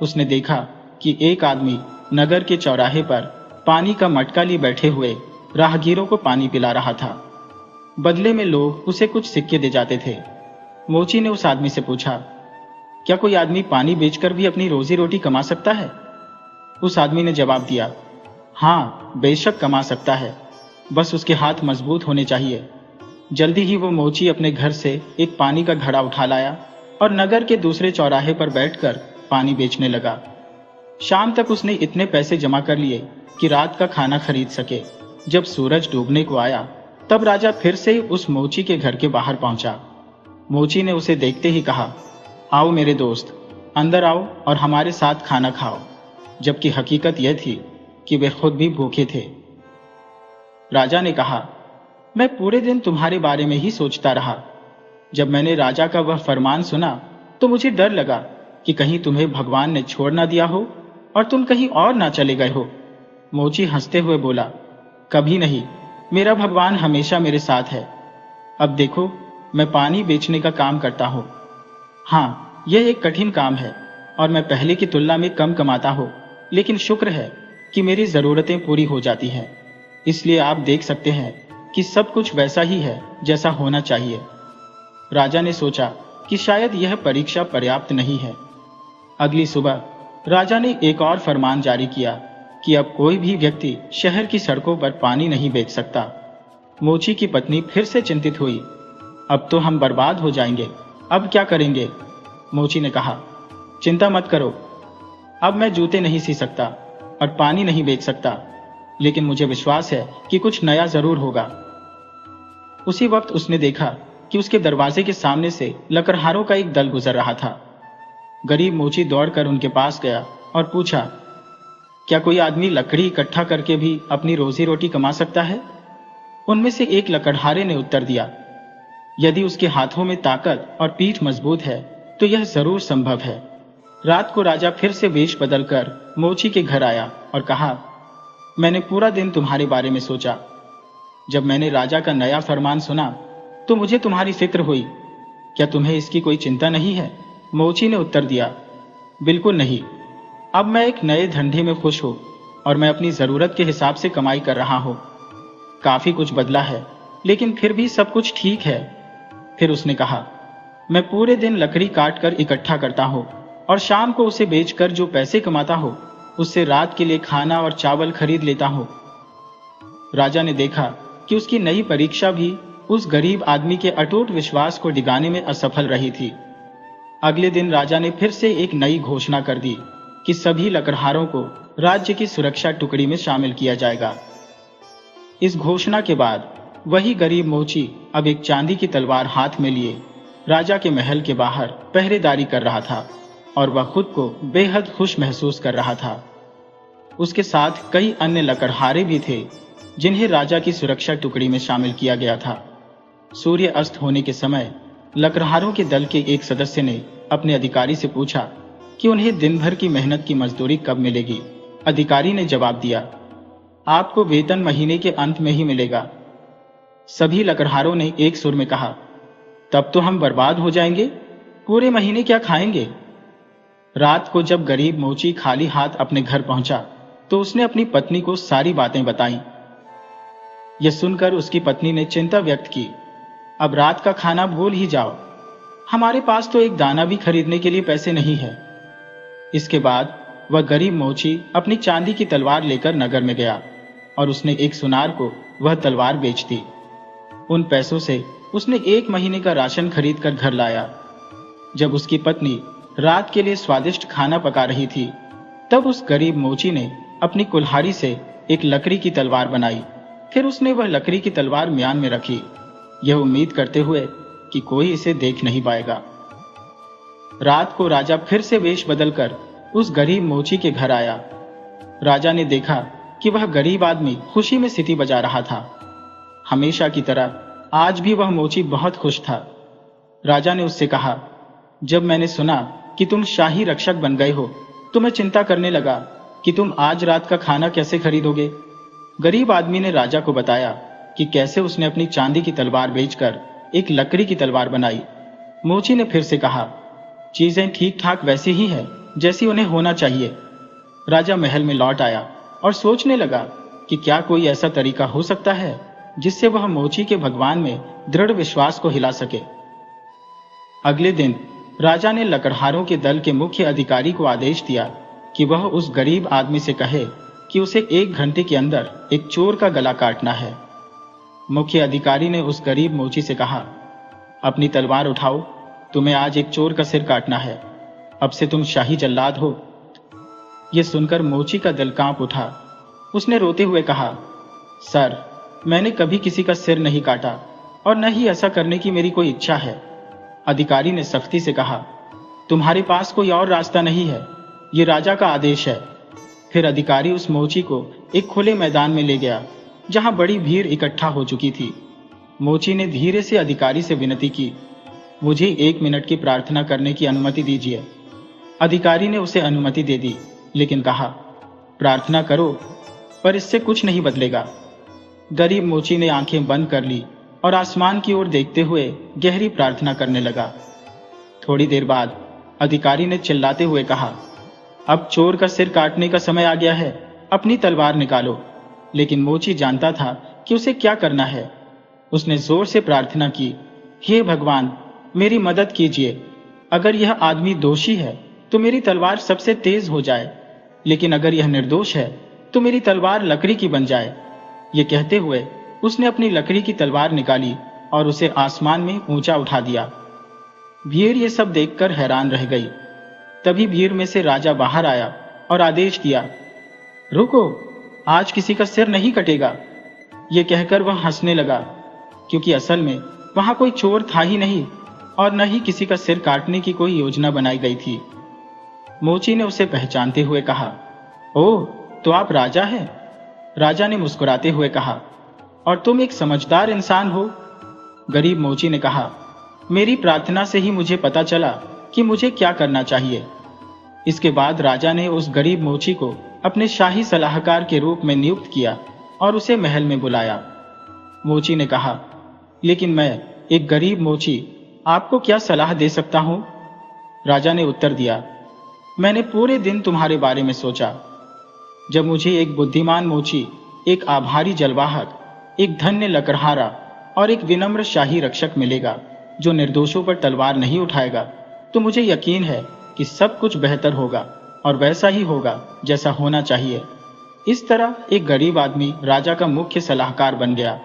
उसने देखा कि एक आदमी नगर के चौराहे पर पानी का मटका लिए बैठे हुए राहगीरों को पानी पिला रहा था। बदले में लोग उसे कुछ सिक्के दे जाते थे। मोची ने उस आदमी से पूछा, क्या कोई आदमी पानी बेचकर भी अपनी रोजी रोटी कमा सकता है? उस आदमी ने जवाब दिया, हाँ बेशक कमा सकता है, बस उसके हाथ मजबूत होने चाहिए। जल्दी ही वो मोची अपने घर से एक पानी का घड़ा उठा लाया और नगर के दूसरे चौराहे पर बैठकर पानी बेचने लगा। शाम तक उसने इतने पैसे जमा कर लिए कि रात का खाना खरीद सके। जब सूरज डूबने को आया तब राजा फिर से उस मोची के घर के बाहर पहुंचा। मोची ने उसे देखते ही कहा, आओ मेरे दोस्त, अंदर आओ और हमारे साथ खाना खाओ, जबकि हकीकत यह थी कि वे खुद भी भूखे थे। राजा ने कहा, मैं पूरे दिन तुम्हारे बारे में ही सोचता रहा। जब मैंने राजा का वह फरमान सुना तो मुझे डर लगा कि कहीं तुम्हें भगवान ने छोड़ ना दिया हो और तुम कहीं और ना चले गए हो। मोची हंसते हुए बोला, कभी नहीं, मेरा भगवान हमेशा मेरे साथ है। अब देखो, मैं पानी बेचने का काम करता हूँ। हाँ, यह एक कठिन काम है और मैं पहले की तुलना में कम कमाता हूँ, लेकिन शुक्र है कि मेरी जरूरतें पूरी हो जाती हैं। इसलिए आप देख सकते हैं कि सब कुछ वैसा ही है जैसा होना चाहिए। राजा ने सोचा कि शायद यह परीक्षा पर्याप्त नहीं है। अगली सुबह राजा ने एक और फरमान जारी किया कि अब कोई भी व्यक्ति शहर की सड़कों पर पानी नहीं बेच सकता। मोची की पत्नी फिर से चिंतित हुई, अब तो हम बर्बाद हो जाएंगे, अब क्या करेंगे? मोची ने कहा, चिंता मत करो, अब मैं जूते नहीं सी सकता और पानी नहीं बेच सकता, लेकिन मुझे विश्वास है कि कुछ नया जरूर होगा। उसी वक्त उसने देखा कि उसके दरवाजे के सामने से लकड़हारों का एक दल गुजर रहा था। गरीब मोची दौड़कर उनके पास गया और पूछा, क्या कोई आदमी लकड़ी इकट्ठा करके भी अपनी रोजी रोटी कमा सकता है? उनमें से एक लकड़हारे ने उत्तर दिया, यदि उसके हाथों में ताकत और पीठ मजबूत है तो यह जरूर संभव है। रात को राजा फिर से वेश बदलकर मोची के घर आया और कहा, मैंने पूरा दिन तुम्हारे बारे में सोचा। जब मैंने राजा का नया फरमान सुना तो मुझे तुम्हारी फिक्र हुई। क्या तुम्हें इसकी कोई चिंता नहीं है? मोची ने उत्तर दिया, बिल्कुल नहीं। अब मैं एक नए धंधे में खुश हूं और मैं अपनी जरूरत के हिसाब से कमाई कर रहा हूं। काफी कुछ बदला है, लेकिन फिर भी सब कुछ ठीक है। फिर उसने कहा, मैं पूरे दिन लकड़ी काट कर इकट्ठा करता हूं और शाम को उसे बेचकर जो पैसे कमाता हूं उससे रात के लिए खाना और चावल खरीद लेता हूं। राजा ने देखा कि उसकी नई परीक्षा भी उस गरीब आदमी के अटूट विश्वास को डिगाने में असफल रही थी। अगले दिन राजा ने फिर से एक नई घोषणा कर दी कि सभी लकड़हारों को राज्य की सुरक्षा टुकड़ी में शामिल किया जाएगा। इस घोषणा के बाद वही गरीब मोची अब एक चांदी की तलवार हाथ में लिए राजा के महल के बाहर पहरेदारी कर रहा था और वह खुद को बेहद खुश महसूस कर रहा था। उसके साथ कई अन्य लकड़हारे भी थे जिन्हें राजा की सुरक्षा टुकड़ी में शामिल किया गया था। सूर्य अस्त होने के समय लकड़हारों के दल के एक सदस्य ने अपने अधिकारी से पूछा कि उन्हें दिन भर की मेहनत की मजदूरी कब मिलेगी। अधिकारी ने जवाब दिया, आपको वेतन महीने के अंत में ही मिलेगा। सभी लकड़हारों ने एक सुर में कहा, तब तो हम बर्बाद हो जाएंगे, पूरे महीने क्या खाएंगे। रात को जब गरीब मोची खाली हाथ अपने घर पहुंचा तो उसने अपनी पत्नी को सारी बातें बताईं। यह सुनकर उसकी पत्नी ने चिंता व्यक्त की, अब रात का खाना भूल ही जाओ, हमारे पास तो एक दाना भी खरीदने के लिए पैसे नहीं है। इसके बाद वह गरीब मोची अपनी चांदी की तलवार लेकर नगर में गया और उसने एक सुनार को वह तलवार बेच दी। उन पैसों से उसने 1 महीने का राशन खरीद कर घर लाया। जब उसकी पत्नी रात के लिए स्वादिष्ट खाना पका रही थी तब उस गरीब मोची ने अपनी कुल्हाड़ी से एक लकड़ी की तलवार बनाई। फिर उसने वह लकड़ी की तलवार म्यान में रखी, यह उम्मीद करते हुए कि कोई इसे देख नहीं पाएगा। रात को राजा फिर से वेश बदलकर उस गरीब मोची के घर आया। राजा ने देखा कि वह गरीब आदमी खुशी में सीटी बजा रहा था। हमेशा की तरह आज भी वह मोची बहुत खुश था। राजा ने उससे कहा, जब मैंने सुना कि तुम शाही रक्षक बन गए हो तो मैं चिंता करने लगा कि तुम आज रात का खाना कैसे खरीदोगे। गरीब आदमी ने राजा को बताया कि कैसे उसने अपनी चांदी की तलवार बेचकर एक लकड़ी की तलवार बनाई। मोची ने फिर से कहा, चीजें ठीक ठाक वैसी ही है जैसी उन्हें होना चाहिए। राजा महल में लौट आया और सोचने लगा कि क्या कोई ऐसा तरीका हो सकता है जिससे वह मोची के भगवान में दृढ़ विश्वास को हिला सके। अगले दिन राजा ने लकड़हारों के दल के मुख्य अधिकारी को आदेश दिया कि वह उस गरीब आदमी से कहे कि उसे 1 घंटे के अंदर एक चोर का गला काटना है। मुख्य अधिकारी ने उस गरीब मोची से कहा, अपनी तलवार उठाओ, तुम्हें आज एक चोर का सिर काटना है। अब से तुम शाही जल्लाद हो। यह सुनकर मोची का दिल कांप उठा। उसने रोते हुए कहा, सर, मैंने कभी किसी का सिर नहीं काटा और न ही ऐसा करने की मेरी कोई इच्छा है। अधिकारी ने सख्ती से कहा, तुम्हारे पास कोई और रास्ता नहीं है, ये राजा का आदेश है। फिर अधिकारी उस मोची को एक खुले मैदान में ले गया जहां बड़ी भीड़ इकट्ठा हो चुकी थी। मोची ने धीरे से अधिकारी से विनती की, मुझे 1 मिनट की प्रार्थना करने की अनुमति दीजिए। अधिकारी ने उसे अनुमति दे दी, लेकिन कहा, प्रार्थना करो, पर इससे कुछ नहीं बदलेगा। गरीब मोची ने आंखें बंद कर ली और आसमान की ओर देखते हुए गहरी प्रार्थना करने लगा। थोड़ी देर बाद अधिकारी ने चिल्लाते हुए कहा, अब चोर का सिर काटने का समय आ गया है, अपनी तलवार निकालो। लेकिन मोची जानता था कि उसे क्या करना है। उसने जोर से प्रार्थना की, हे भगवान, मेरी मदद कीजिए। अगर यह आदमी दोषी है तो मेरी तलवार सबसे तेज हो जाए, लेकिन अगर यह निर्दोष है तो मेरी तलवार लकड़ी की बन जाए। ये कहते हुए उसने अपनी लकड़ी की तलवार निकाली और उसे आसमान में ऊंचा उठा दिया। भीड़ ये सब देखकर हैरान रह गई। तभी भीड़ में से राजा बाहर आया और आदेश दिया, रुको, आज किसी का सिर नहीं कटेगा। ये कहकर वह हंसने लगा, क्योंकि असल में वहां कोई चोर था ही नहीं और न ही किसी का सिर काटने की कोई योजना बनाई गई थी। मोची ने उसे पहचानते हुए कहा, ओह, तो आप राजा हैं? राजा ने मुस्कुराते हुए कहा, और तुम एक समझदार इंसान हो। गरीब मोची ने कहा, मेरी प्रार्थना से ही मुझे पता चला कि मुझे क्या करना चाहिए। इसके बाद राजा ने उस गरीब मोची को अपने शाही सलाहकार के रूप में नियुक्त किया और उसे महल में बुलाया। मोची ने कहा, लेकिन मैं एक गरीब मोची आपको क्या सलाह दे सकता हूं? राजा ने उत्तर दिया, मैंने पूरे दिन तुम्हारे बारे में सोचा। जब मुझे एक बुद्धिमान मोची, एक आभारी जलवाहक, एक धन्य लकड़हारा और एक विनम्र शाही रक्षक मिलेगा जो निर्दोषों पर तलवार नहीं उठाएगा, तो मुझे यकीन है कि सब कुछ बेहतर होगा और वैसा ही होगा जैसा होना चाहिए। इस तरह एक गरीब आदमी राजा का मुख्य सलाहकार बन गया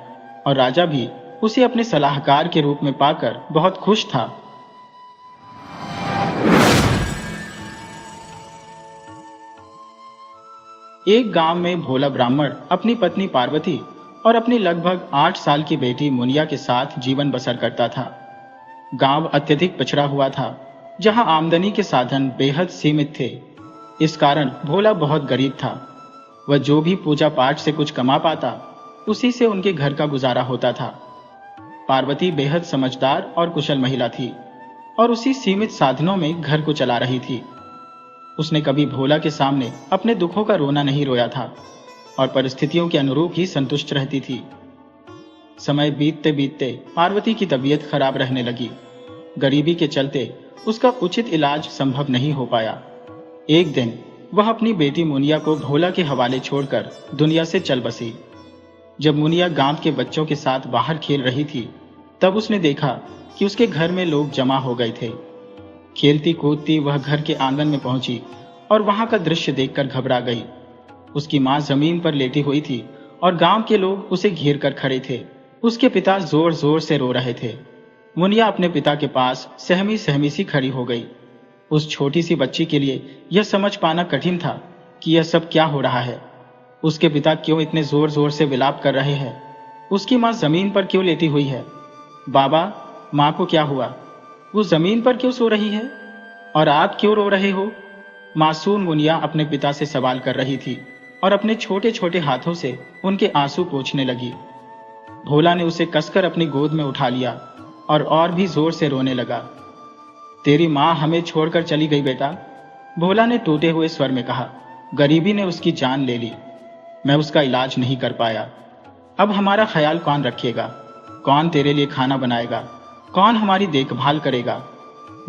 और राजा भी उसे अपने सलाहकार के रूप में पाकर बहुत खुश था। एक गांव में भोला ब्राह्मण अपनी पत्नी पार्वती और अपनी लगभग 8 साल की बेटी मुनिया के साथ जीवन बसर करता था। गांव अत्यधिक पिछड़ा हुआ था, जहां आमदनी के साधन बेहद सीमित थे। इस कारण भोला बहुत गरीब था। वह जो भी पूजा पाठ से कुछ कमा पाता, उसी से उनके घर का गुजारा होता था। पार्वती बेहद समझदार और कुशल महिला थी और उसी सीमित साधनों में घर को चला रही थी। उसने कभी भोला के सामने अपने दुखों का रोना नहीं रोया था और परिस्थितियों के अनुरूप ही संतुष्ट रहती थी। समय बीतते बीतते पार्वती की तबीयत खराब रहने लगी। गरीबी के चलते उसका उचित इलाज संभव नहीं हो पाया। एक दिन वह अपनी बेटी मुनिया को भोला के हवाले छोड़कर दुनिया से चल बसी। जब मुनिया गांव के बच्चों के साथ बाहर खेल रही थी, तब उसने देखा कि उसके घर में लोग जमा हो गए थे। खेलती कूदती वह घर के आंगन में पहुंची और वहां का दृश्य देखकर घबरा गई। उसकी मां जमीन पर लेटी हुई थी और गांव के लोग उसे घेर कर खड़े थे। उसके पिता जोर जोर से रो रहे थे। मुनिया अपने पिता के पास सहमी सहमी सी खड़ी हो गई। उस छोटी सी बच्ची के लिए यह समझ पाना कठिन था कि यह सब क्या हो रहा है। उसके पिता क्यों इतने जोर जोर से विलाप कर रहे हैं? उसकी मां जमीन पर क्यों लेटी हुई है? बाबा, मां को क्या हुआ? वो जमीन पर क्यों सो रही है? और आप क्यों रो रहे हो? मासूम मुनिया अपने पिता से सवाल कर रही थी और अपने छोटे छोटे हाथों से उनके आंसू पोंछने लगी। भोला ने उसे कसकर अपनी गोद में उठा लिया और भी जोर से रोने लगा। तेरी मां हमें छोड़कर चली गई बेटा, भोला ने टूटे हुए स्वर में कहा। गरीबी ने उसकी जान ले ली। मैं उसका इलाज नहीं कर पाया। अब हमारा ख्याल कौन रखेगा? कौन तेरे लिए खाना बनाएगा? कौन हमारी देखभाल करेगा?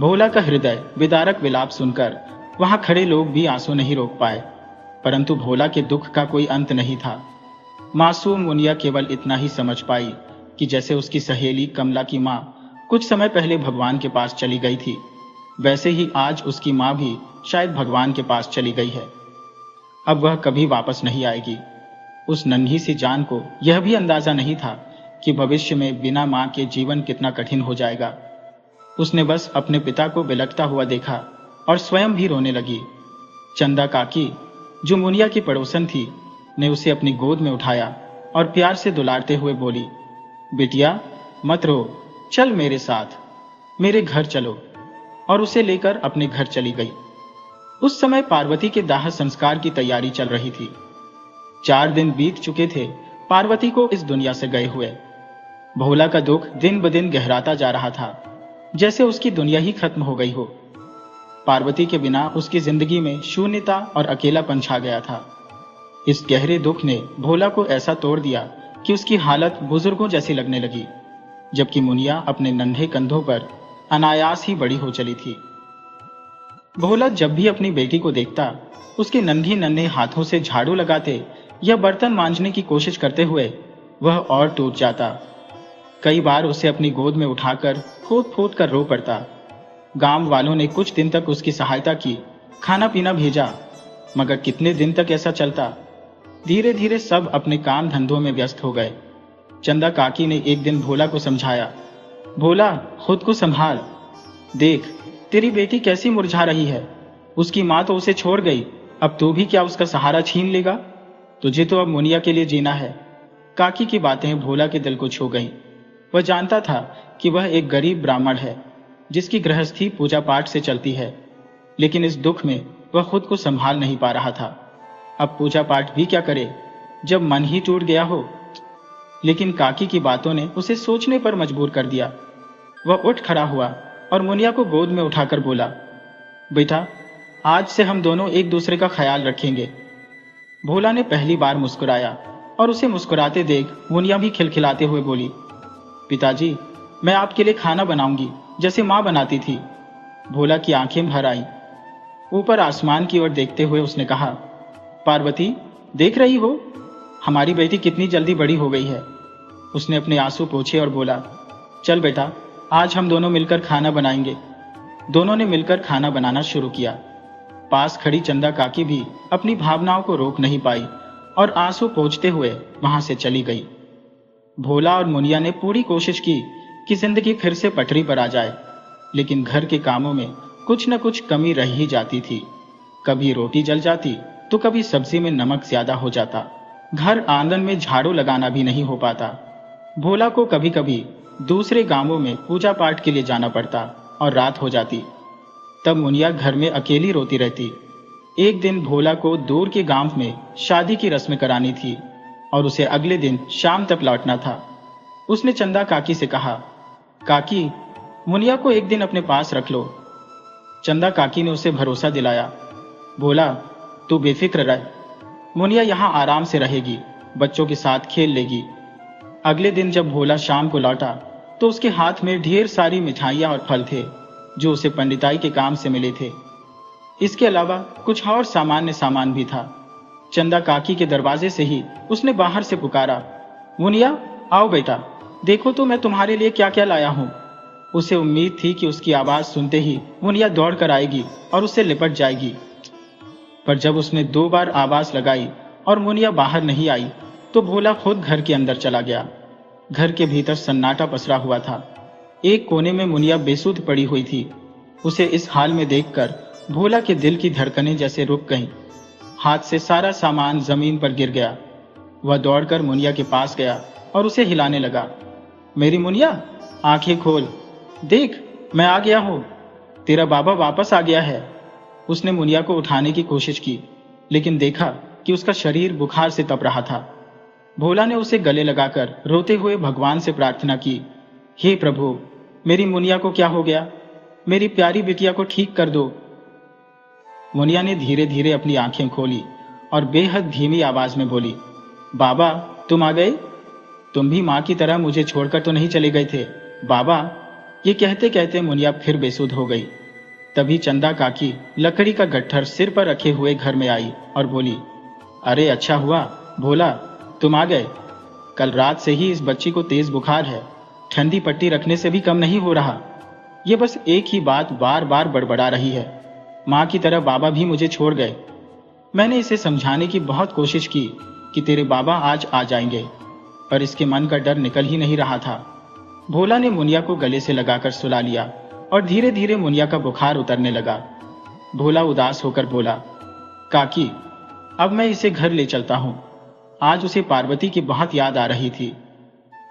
भोला का हृदय विदारक विलाप सुनकर वहां खड़े लोग भी आंसू नहीं रोक पाए, परंतु भोला के दुख का कोई अंत नहीं था। मासूम मुनिया केवल इतना ही समझ पाई कि जैसे उसकी सहेली कमला की मां कुछ समय पहले भगवान के पास चली गई थी, वैसे ही आज उसकी मां भी शायद भगवान के पास चली गई है। अब वह कभी वापस नहीं आएगी। उस नन्ही सी जान को यह भी अंदाजा नहीं था कि भविष्य में बिना मां के जीवन कितना कठिन हो जाएगा। उसने बस अपने पिता को बिलखता हुआ देखा और स्वयं भी रोने लगी। चंदा काकी, जो मुनिया की पड़ोसन थी, ने उसे अपनी गोद में उठाया और प्यार से दुलारते हुए बोली, बिटिया मत रो, चल मेरे साथ, मेरे घर चलो, और उसे लेकर अपने घर चली गई। उस समय पार्वती के दाह संस्कार की तैयारी चल रही थी। 4 दिन बीत चुके थे पार्वती को इस दुनिया से गए हुए। भोला का दुख दिन ब दिन गहराता जा रहा था, जैसे उसकी दुनिया ही खत्म हो गई हो। पार्वती के बिना उसकी जिंदगी में शून्यता और अकेलापन छा गया था। इस गहरे दुख ने भोला को ऐसा तोड़ दिया कि उसकी हालत बुजुर्गों जैसी लगने लगी, जबकि मुनिया अपने नन्हे कंधों पर अनायास ही बड़ी हो चली थी। भोला जब भी अपनी बेटी को देखता, उसके नन्हे नन्हे हाथों से झाड़ू लगाते या बर्तन मांजने की कोशिश करते हुए वह और टूट जाता। कई बार उसे अपनी गोद में उठाकर फूट फूट कर रो पड़ता। गांव वालों ने कुछ दिन तक उसकी सहायता की, खाना पीना भेजा, मगर कितने दिन तक ऐसा चलता? धीरे धीरे सब अपने काम धंधों में व्यस्त हो गए। चंदा काकी ने एक दिन भोला को समझाया, भोला, खुद को संभाल, देख तेरी बेटी कैसी मुरझा रही है। उसकी मां तो उसे छोड़ गई, अब तू भी क्या उसका सहारा छीन लेगा? तुझे तो अब मुनिया के लिए जीना है। काकी की बातें भोला के दिल को छू गईं। वह जानता था कि वह एक गरीब ब्राह्मण है, जिसकी गृहस्थी पूजा पाठ से चलती है, लेकिन इस दुख में वह खुद को संभाल नहीं पा रहा था। अब पूजा पाठ भी क्या करे जब मन ही टूट गया हो? लेकिन काकी की बातों ने उसे सोचने पर मजबूर कर दिया। वह उठ खड़ा हुआ और मुनिया को गोद में उठाकर बोला, बेटा, आज से हम दोनों एक दूसरे का ख्याल रखेंगे। भोला ने पहली बार मुस्कुराया और उसे मुस्कुराते देख मुनिया भी खिलखिलाते हुए बोली, पिताजी, मैं आपके लिए खाना बनाऊंगी जैसे माँ बनाती थी। भोला की आंखें भर आई। ऊपर आसमान की ओर देखते हुए उसने कहा, पार्वती, देख रही हो हमारी बेटी कितनी जल्दी बड़ी हो गई है। उसने अपने आंसू पोंछे और बोला, चल बेटा, आज हम दोनों मिलकर खाना बनाएंगे। दोनों ने मिलकर खाना बनाना शुरू किया। पास खड़ी चंदा काकी भी अपनी भावनाओं को रोक नहीं पाई और आंसू पोंछते हुए वहां से चली गई। भोला और मुनिया ने पूरी कोशिश की कि जिंदगी फिर से पटरी पर आ जाए, लेकिन घर के कामों में कुछ न कुछ कमी रह ही जाती थी। कभी रोटी जल जाती तो कभी सब्जी में नमक ज्यादा हो जाता। घर आंगन में झाड़ू लगाना भी नहीं हो पाता। भोला को कभी कभी दूसरे गांवों में पूजा पाठ के लिए जाना पड़ता और रात हो जाती। तब मुनिया घर में अकेली रोती रहती। एक दिन भोला को दूर के गांव में शादी की रस्म करानी थी और उसे अगले दिन शाम तक लौटना था। उसने चंदा काकी से कहा, काकी, मुनिया को एक दिन अपने पास रख लो। चंदा काकी ने उसे भरोसा दिलाया, बोला, तू बेफिक्र रह, मुनिया यहाँ आराम से रहेगी, बच्चों के साथ खेल लेगी। अगले दिन जब भोला शाम को लौटा तो उसके हाथ में ढेर सारी मिठाइयाँ और फल थे जो उसे पंडिताई के काम से मिले थे। इसके अलावा कुछ और सामान्य सामान भी था। चंदा काकी के दरवाजे से ही उसने बाहर से पुकारा, मुनिया, आओ बेटा, देखो तो मैं तुम्हारे लिए क्या क्या लाया हूँ। उसे उम्मीद थी कि उसकी आवाज सुनते ही मुनिया दौड़ कर आएगी और उससे लिपट जाएगी। पर जब उसने 2 बार आवाज लगाई और मुनिया बाहर नहीं आई तो भोला खुद घर के अंदर चला गया। घर के भीतर सन्नाटा पसरा हुआ था। एक कोने में मुनिया बेसुध पड़ी हुई थी। उसे इस हाल में देखकर भोला के दिल की धड़कनें जैसे रुक गईं। हाथ से सारा सामान जमीन पर गिर गया। वह दौड़कर मुनिया के पास गया और उसे हिलाने लगा, मेरी मुनिया, आंखें खोल, देख, मैं आ गया हूं, तेरा बाबा वापस आ गया है। उसने मुनिया को उठाने की कोशिश की, लेकिन देखा कि उसका शरीर बुखार से तप रहा था। भोला ने उसे गले लगाकर रोते हुए भगवान से प्रार्थना की, हे प्रभु, मेरी मुनिया को क्या हो गया? मेरी प्यारी बिटिया को ठीक कर दो। मुनिया ने धीरे धीरे अपनी आंखें खोली और बेहद धीमी आवाज में बोली, बाबा, तुम आ गए? तुम भी माँ की तरह मुझे छोड़कर तो नहीं चले गए थे बाबा? ये कहते कहते मुनिया फिर बेसुध हो गई। तभी चंदा काकी लकड़ी का गट्ठर सिर पर रखे हुए घर में आई और बोली, अरे अच्छा हुआ भोला, तुम आ गए। कल रात से ही इस बच्ची को तेज बुखार है, ठंडी पट्टी रखने से भी कम नहीं हो रहा। ये बस एक ही बात बार बार बड़बड़ा रही है, माँ की तरह बाबा भी मुझे छोड़ गए। मैंने इसे समझाने की बहुत कोशिश की कि तेरे बाबा आज आ जाएंगे, पर इसके मन का डर निकल ही नहीं रहा था। भोला ने मुनिया को गले से लगाकर सुला लिया और धीरे धीरे मुनिया का बुखार उतरने लगा। भोला उदास होकर बोला, काकी, अब मैं इसे घर ले चलता हूं। आज उसे पार्वती की बहुत याद आ रही थी।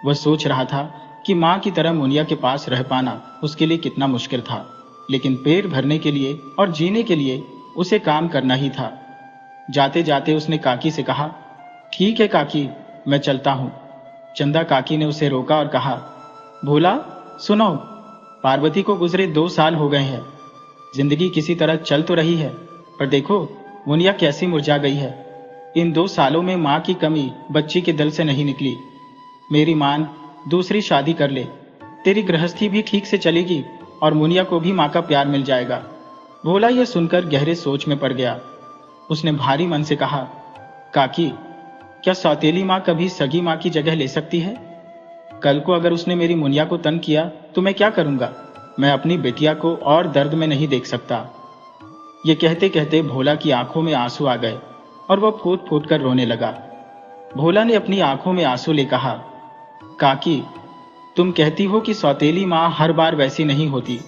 वह सोच रहा था कि माँ की तरह मुनिया के पास रह पाना उसके लिए कितना मुश्किल था, लेकिन पेट भरने के लिए और जीने के लिए उसे काम करना ही था। जाते जाते उसने काकी से कहा, ठीक है काकी, मैं चलता हूं। चंदा काकी ने उसे रोका और कहा, भोला सुनो, पार्वती को गुजरे 2 साल हो गए हैं। जिंदगी किसी तरह चल तो रही है, पर देखो मुनिया कैसी मुरझा गई है। इन 2 सालों में माँ की कमी बच्ची के दिल से नहीं निकली। मेरी मान, दूसरी शादी कर ले, तेरी गृहस्थी भी ठीक से चलेगी और मुनिया को भी माँ का प्यार मिल जाएगा। भोला यह सुनकर गहरे सोच में पड़ गया। उसने भारी मन से कहा, काकी, क्या सौतेली माँ कभी सगी माँ की जगह ले सकती है? कल को अगर उसने मेरी मुनिया को तंग किया तो मैं क्या करूंगा? मैं अपनी बेटिया को और दर्द में नहीं देख सकता। ये कहते कहते भोला की आंखों में आंसू आ गए और वह फूट फूट कर रोने लगा। भोला ने अपनी आंखों में आंसू ले कहा, काकी, तुम कहती हो कि सौतेली माँ हर बार वैसी नहीं होती,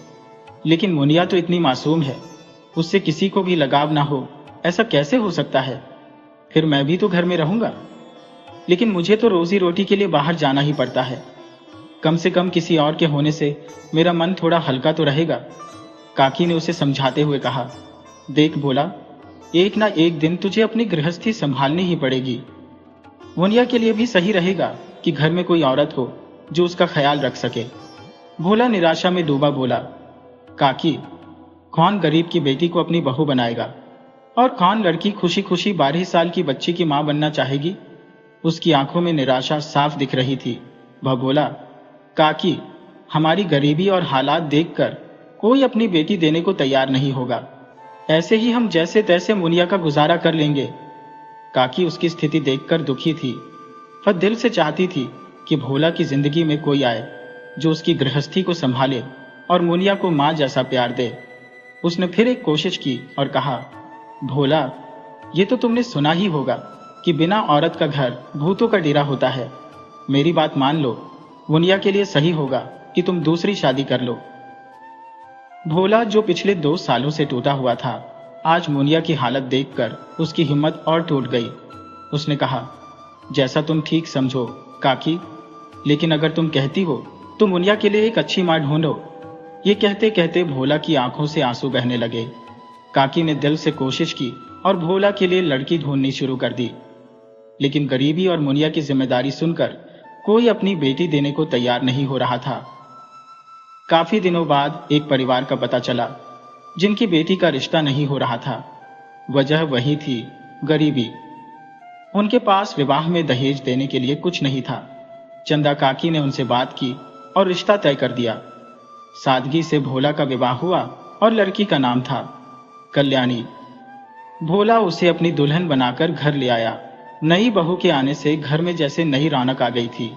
लेकिन मुनिया तो इतनी मासूम है, उससे किसी को भी लगाव ना हो, ऐसा कैसे हो सकता है? फिर मैं भी तो घर में रहूंगा, लेकिन मुझे तो रोजी रोटी के लिए बाहर जाना ही पड़ता है। कम से कम किसी और के होने से मेरा मन थोड़ा हल्का तो रहेगा। काकी ने उसे समझाते हुए कहा, देख भोला, एक ना एक दिन तुझे अपनी गृहस्थी संभालनी ही पड़ेगी। मुनिया के लिए भी सही रहेगा कि घर में कोई औरत हो जो उसका ख्याल रख सके। भोला निराशा में डूबा बोला, काकी, कौन गरीब की बेटी को अपनी बहू बनाएगा और कौन लड़की खुशी खुशी 12 साल की बच्ची की मां बनना चाहेगी? उसकी आंखों में निराशा साफ दिख रही थी। वह बोला, काकी, हमारी गरीबी और हालात देखकर कोई अपनी बेटी देने को तैयार नहीं होगा। ऐसे ही हम जैसे तैसे मुनिया का गुजारा कर लेंगे। काकी उसकी स्थिति देखकर दुखी थी। वह दिल से चाहती थी कि भोला की जिंदगी में कोई आए जो उसकी गृहस्थी को संभाले और मुनिया को मां जैसा प्यार दे। उसने फिर एक कोशिश की और कहा, भोला, ये तो तुमने सुना ही होगा कि बिना औरत का घर भूतों का डेरा होता है। मेरी बात मान लो, मुनिया के लिए सही होगा कि तुम दूसरी शादी कर लो। भोला, जो पिछले 2 सालों से टूटा हुआ था, आज मुनिया की हालत देखकर उसकी हिम्मत और टूट गई। उसने कहा, जैसा तुम ठीक समझो काकी, लेकिन अगर तुम कहती हो तो मुनिया के लिए एक अच्छी मां ढूंढो। ये कहते कहते भोला की आंखों से आंसू बहने लगे। काकी ने दिल से कोशिश की और भोला के लिए लड़की ढूंढनी शुरू कर दी, लेकिन गरीबी और मुनिया की जिम्मेदारी सुनकर कोई अपनी बेटी देने को तैयार नहीं हो रहा था। काफी दिनों बाद एक परिवार का पता चला जिनकी बेटी का रिश्ता नहीं हो रहा था। वजह वही थी, गरीबी। उनके पास विवाह में दहेज देने के लिए कुछ नहीं था। चंदा काकी ने उनसे बात की और रिश्ता तय कर दिया। सादगी से भोला का विवाह हुआ और लड़की का नाम था कल्याणी। भोला उसे अपनी दुल्हन बनाकर घर ले आया। नई बहू के आने से घर में जैसे नई रौनक आ गई थी।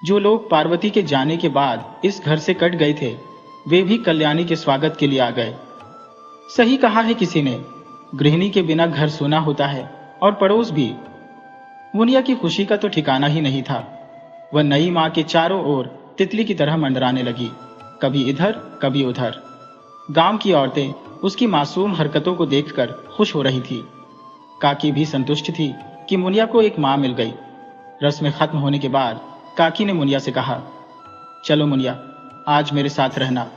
जो लोग पार्वती के जाने के बाद इस घर से कट गए थे, वे भी कल्याणी के स्वागत के लिए आ गए। सही कहा है किसी ने, गृहिणी के बिना घर सूना होता है और पड़ोस भी। मुनिया की खुशी का तो ठिकाना ही नहीं था। वह नई मां के चारों ओर तितली की तरह मंडराने लगी, कभी इधर कभी उधर। गांव की औरतें उसकी मासूम हरकतों को देखकर खुश हो रही थी। काकी भी संतुष्ट थी कि मुनिया को एक मां मिल गई। रस्म खत्म होने के बाद काकी ने मुनिया से कहा, चलो मुनिया, आज मेरे साथ रहना।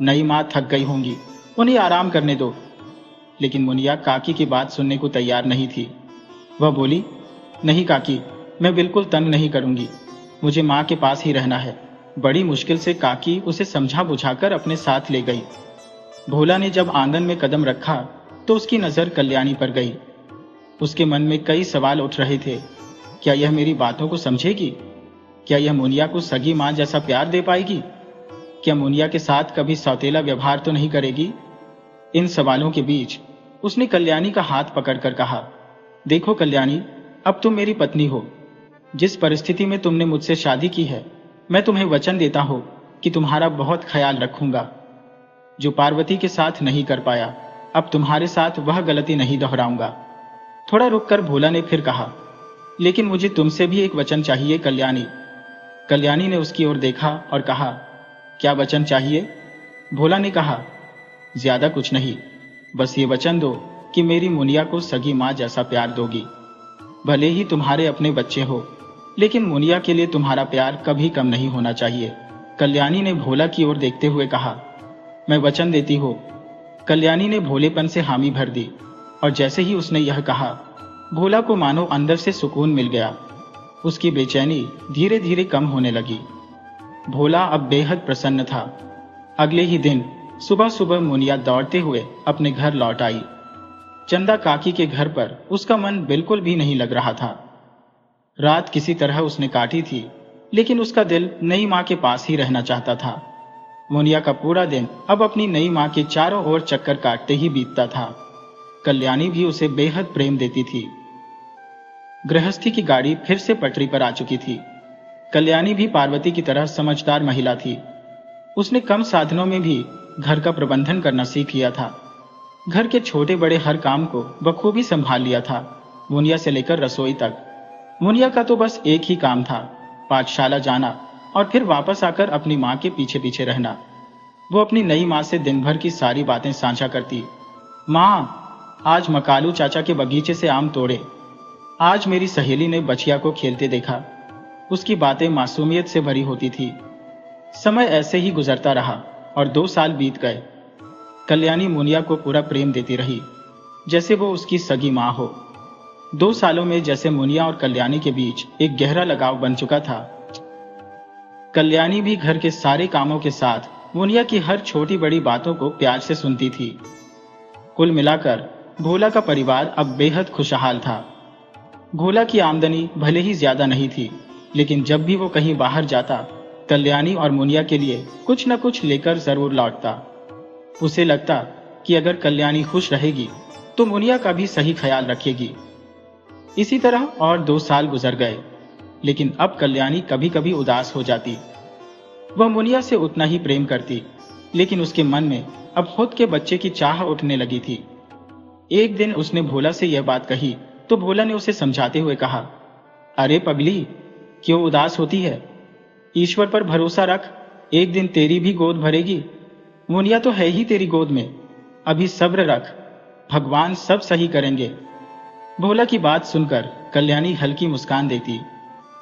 नई मां थक गई होंगी, उन्हें आराम करने दो। लेकिन मुनिया काकी की बात सुनने को तैयार नहीं थी। वह बोली, नहीं काकी, मैं बिल्कुल तंग नहीं करूंगी, मुझे मां के पास ही रहना है। बड़ी मुश्किल से काकी उसे समझा बुझाकर अपने साथ ले गई। भोला ने जब आंगन में कदम रखा तो उसकी नजर कल्याणी पर गई। उसके मन में कई सवाल उठ रहे थे। क्या यह मेरी बातों को समझेगी? क्या यह मुनिया को सगी मां जैसा प्यार दे पाएगी? क्या मुनिया के साथ कभी सौतेला व्यवहार तो नहीं करेगी? इन सवालों के बीच उसने कल्याणी का हाथ पकड़कर कहा, देखो कल्याणी, अब तुम मेरी पत्नी हो। जिस परिस्थिति में तुमने मुझसे शादी की है, मैं तुम्हें वचन देता हूं कि तुम्हारा बहुत ख्याल रखूंगा। जो पार्वती के साथ नहीं कर पाया, अब तुम्हारे साथ वह गलती नहीं दोहराऊंगा। थोड़ा रुककर भोला ने फिर कहा, लेकिन मुझे तुमसे भी एक वचन चाहिए कल्याणी। कल्याणी ने उसकी ओर देखा और कहा, क्या वचन चाहिए? भोला ने कहा, ज्यादा कुछ नहीं, बस ये वचन दो कि मेरी मुनिया को सगी मां जैसा प्यार दोगी। भले ही तुम्हारे अपने बच्चे हो, लेकिन मुनिया के लिए तुम्हारा प्यार कभी कम नहीं होना चाहिए। कल्याणी ने भोला की ओर देखते हुए कहा, मैं वचन देती हूँ। कल्याणी ने भोलेपन से हामी भर दी और जैसे ही उसने यह कहा, भोला को मानो अंदर से सुकून मिल गया। उसकी बेचैनी धीरे धीरे कम होने लगी। भोला अब बेहद प्रसन्न था। अगले ही दिन सुबह सुबह मुनिया दौड़ते हुए अपने घर लौट आई। चंदा काकी के घर पर उसका मन बिल्कुल भी नहीं लग रहा था। रात किसी तरह उसने काटी थी, लेकिन उसका दिल नई मां के पास ही रहना चाहता था। मुनिया का पूरा दिन अब अपनी नई मां के चारों ओर चक्कर काटते ही बीतता था। कल्याणी भी उसे बेहद प्रेम देती थी। गृहस्थी की गाड़ी फिर से पटरी पर आ चुकी थी। कल्याणी भी पार्वती की तरह समझदार महिला थी। उसने कम साधनों में भी घर का प्रबंधन करना सीख लिया था। घर के छोटे बड़े हर काम को बखूबी संभाल लिया था, मुनिया से लेकर रसोई तक। मुनिया का तो बस एक ही काम था, पाठशाला जाना और फिर वापस आकर अपनी मां के पीछे पीछे रहना। वो अपनी नई मां से दिन भर की सारी बातें साझा करती। मां, आज मकालू चाचा के बगीचे से आम तोड़े। आज मेरी सहेली ने बछिया को खेलते देखा। उसकी बातें मासूमियत से भरी होती थी। समय ऐसे ही गुजरता रहा और 2 साल बीत गए। कल्याणी मुनिया को पूरा प्रेम देती रही, जैसे वो उसकी सगी मां हो। 2 सालों में जैसे मुनिया और कल्याणी के बीच एक गहरा लगाव बन चुका था। कल्याणी भी घर के सारे कामों के साथ मुनिया की हर छोटी बड़ी बातों को प्यार से सुनती थी। कुल मिलाकर भोला का परिवार अब बेहद खुशहाल था। भोला की आमदनी भले ही ज्यादा नहीं थी, लेकिन जब भी वो कहीं बाहर जाता, कल्याणी और मुनिया के लिए कुछ न कुछ लेकर जरूर लौटता। उसे लगता कि अगर कल्याणी खुश रहेगी तो मुनिया का भी सही ख्याल रखेगी। इसी तरह और 2 साल गुजर गए, लेकिन अब कल्याणी कभी कभी उदास हो जाती। वह मुनिया से उतना ही प्रेम करती, लेकिन उसके मन में अब खुद के बच्चे की चाह उठने लगी थी। एक दिन उसने भोला से यह बात कही तो भोला ने उसे समझाते हुए कहा, अरे पगली, क्यों उदास होती है? ईश्वर पर भरोसा रख, एक दिन तेरी भी गोद भरेगी। मुनिया तो है ही तेरी गोद में, अभी सब्र रख, भगवान सब सही करेंगे। भोला की बात सुनकर कल्याणी हल्की मुस्कान देती,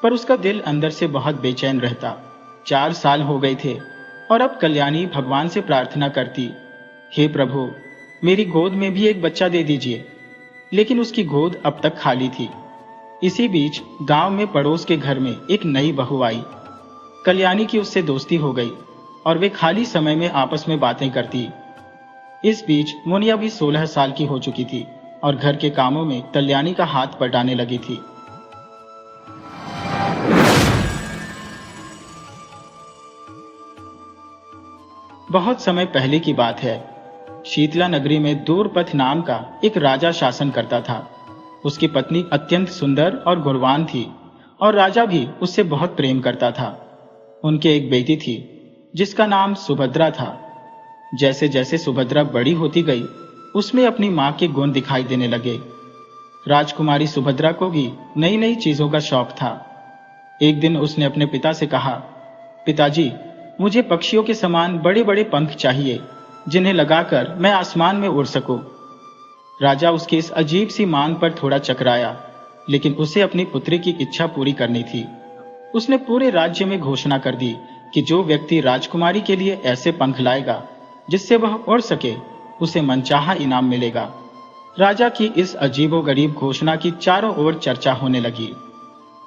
पर उसका दिल अंदर से बहुत बेचैन रहता। 4 साल हो गए थे और अब कल्याणी भगवान से प्रार्थना करती, हे प्रभु, मेरी गोद में भी एक बच्चा दे दीजिए। लेकिन उसकी गोद अब तक खाली थी। इसी बीच गांव में पड़ोस के घर में एक नई बहू आई। कल्याणी की उससे दोस्ती हो गई और वे खाली समय में आपस में बातें करती। इस बीच मुनिया भी 16 साल की हो चुकी थी और घर के कामों में कल्याणी का हाथ बटाने लगी थी। बहुत समय पहले की बात है। शीतला नगरी में दूरपथ नाम का एक राजा शासन करता था। उसकी पत्नी अत्यंत सुंदर और गुणवान थी और राजा भी उससे बहुत प्रेम करता था। उनके एक बेटी थी जिसका नाम सुभद्रा था। जैसे जैसे सुभद्रा बड़ी होती गई, उसमें अपनी मां के गुण दिखाई देने लगे। राजकुमारी सुभद्रा को भी नई नई चीजों का शौक था। एक दिन उसने अपने पिता से कहा, पिताजी, मुझे पक्षियों के समान बड़े बड़े पंख चाहिए जिन्हें लगाकर मैं आसमान में उड़ सकूं। राजा उसकी इस अजीब सी मांग पर थोड़ा चकराया, लेकिन उसे अपनी पुत्री की इच्छा पूरी करनी थी। उसने पूरे राज्य में घोषणा कर दी कि जो व्यक्ति राजकुमारी के लिए ऐसे पंख लाएगा जिससे वह उड़ सके, उसे मनचाहा इनाम मिलेगा। राजा की इस अजीबोगरीब घोषणा की चारों ओर चर्चा होने लगी।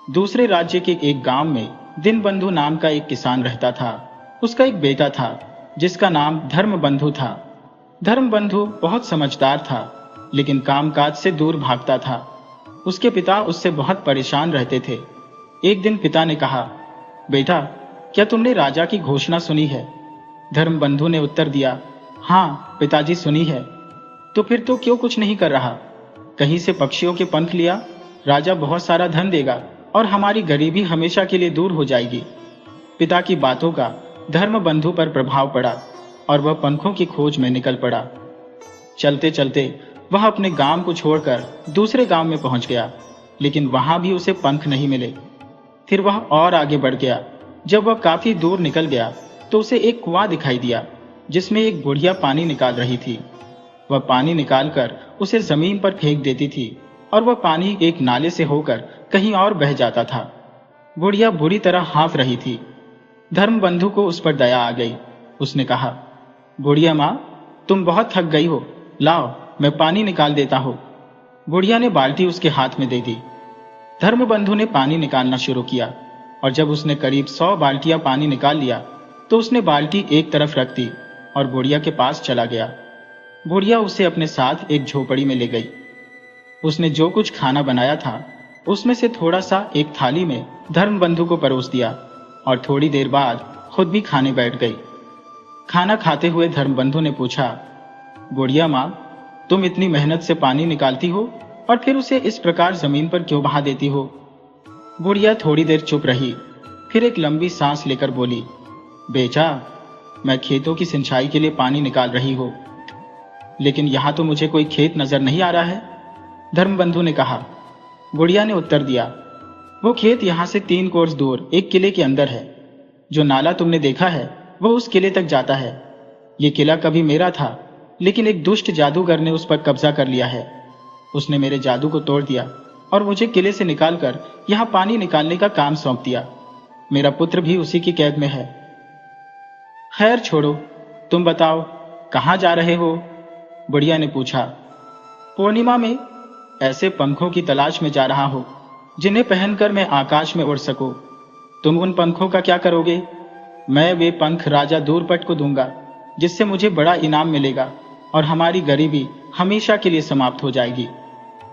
दूसरे राज्य के एक गांव में दीनबंधु नाम का एक किसान रहता था। उसका एक बेटा था जिसका नाम धर्मबंधु था। धर्मबंधु बहुत समझदार था, लेकिन कामकाज से दूर भागता था। उसके पिता उससे बहुत परेशान रहते थे। एक दिन पिता ने कहा, बेटा, क्या तुमने राजा की घोषणा सुनी है? धर्मबंधु ने उत्तर दिया, हाँ पिताजी, सुनी है। तो फिर तो क्यों कुछ नहीं कर रहा? कहीं से पक्षियों के पंख लिया, राजा बहुत सारा धन देगा और हमारी गरीबी हमेशा के लिए दूर हो जाएगी। पिता की बातों का धर्मबंधु पर प्रभाव पड़ा और वह पंखों की खोज में निकल पड़ा। चलते चलते वह अपने गांव को छोड़कर दूसरे गांव में पहुंच गया, लेकिन वहां भी उसे पंख नहीं मिले। फिर वह और आगे बढ़ गया। जब वह काफी दूर निकल गया तो उसे एक कुआं दिखाई दिया जिसमें एक बुढ़िया पानी निकाल रही थी। वह पानी निकालकर उसे जमीन पर फेंक देती थी और वह पानी एक नाले से होकर कहीं और बह जाता था। बुढ़िया बुरी तरह हाँफ रही थी। धर्मबंधु को उस पर दया आ गई। उसने कहा, बुढ़िया माँ, तुम बहुत थक गई हो, लाओ मैं पानी निकाल देता हूँ। बुढ़िया ने बाल्टी उसके हाथ में दे दी। धर्मबंधु ने पानी निकालना शुरू किया और जब उसने करीब 100 बाल्टियां पानी निकाल लिया तो उसने बाल्टी एक तरफ रख दी और बुढ़िया के पास चला गया। बुढ़िया उसे अपने साथ एक झोपड़ी में ले गई। उसने जो कुछ खाना बनाया था उसमें से थोड़ा सा एक थाली में धर्मबंधु को परोस दिया और थोड़ी देर बाद खुद भी खाने बैठ गई। खाना खाते हुए धर्मबंधु ने पूछा, बुढ़िया माँ, तुम इतनी मेहनत से पानी निकालती हो और फिर उसे इस प्रकार जमीन पर क्यों बहा देती हो? बुढ़िया थोड़ी देर चुप रही, फिर एक लंबी सांस लेकर बोली, बेटा, मैं खेतों की सिंचाई के लिए पानी निकाल रही हूं, लेकिन यहां तो मुझे कोई खेत नजर नहीं आ रहा है। धर्मबंधु ने कहा। बुढ़िया ने उत्तर दिया, वो खेत यहां से 3 कोस दूर एक किले के अंदर है। जो नाला तुमने देखा है वो उस किले तक जाता है। ये किला कभी मेरा था, लेकिन एक दुष्ट जादूगर ने उस पर कब्जा कर लिया है। उसने मेरे जादू को तोड़ दिया और मुझे किले से निकालकर यहाँ पानी निकालने का काम सौंप दिया। मेरा पुत्र भी उसी की कैद में है। खैर छोड़ो, तुम बताओ कहाँ जा रहे हो? बुढ़िया ने पूछा। पूर्णिमा में ऐसे पंखों की तलाश में जा रहा हूं जिन्हें पहनकर मैं आकाश में उड़ सकूं। तुम उन पंखों का क्या करोगे? मैं वे पंख राजा दूरपट को दूंगा, जिससे मुझे बड़ा इनाम मिलेगा और हमारी गरीबी हमेशा के लिए समाप्त हो जाएगी।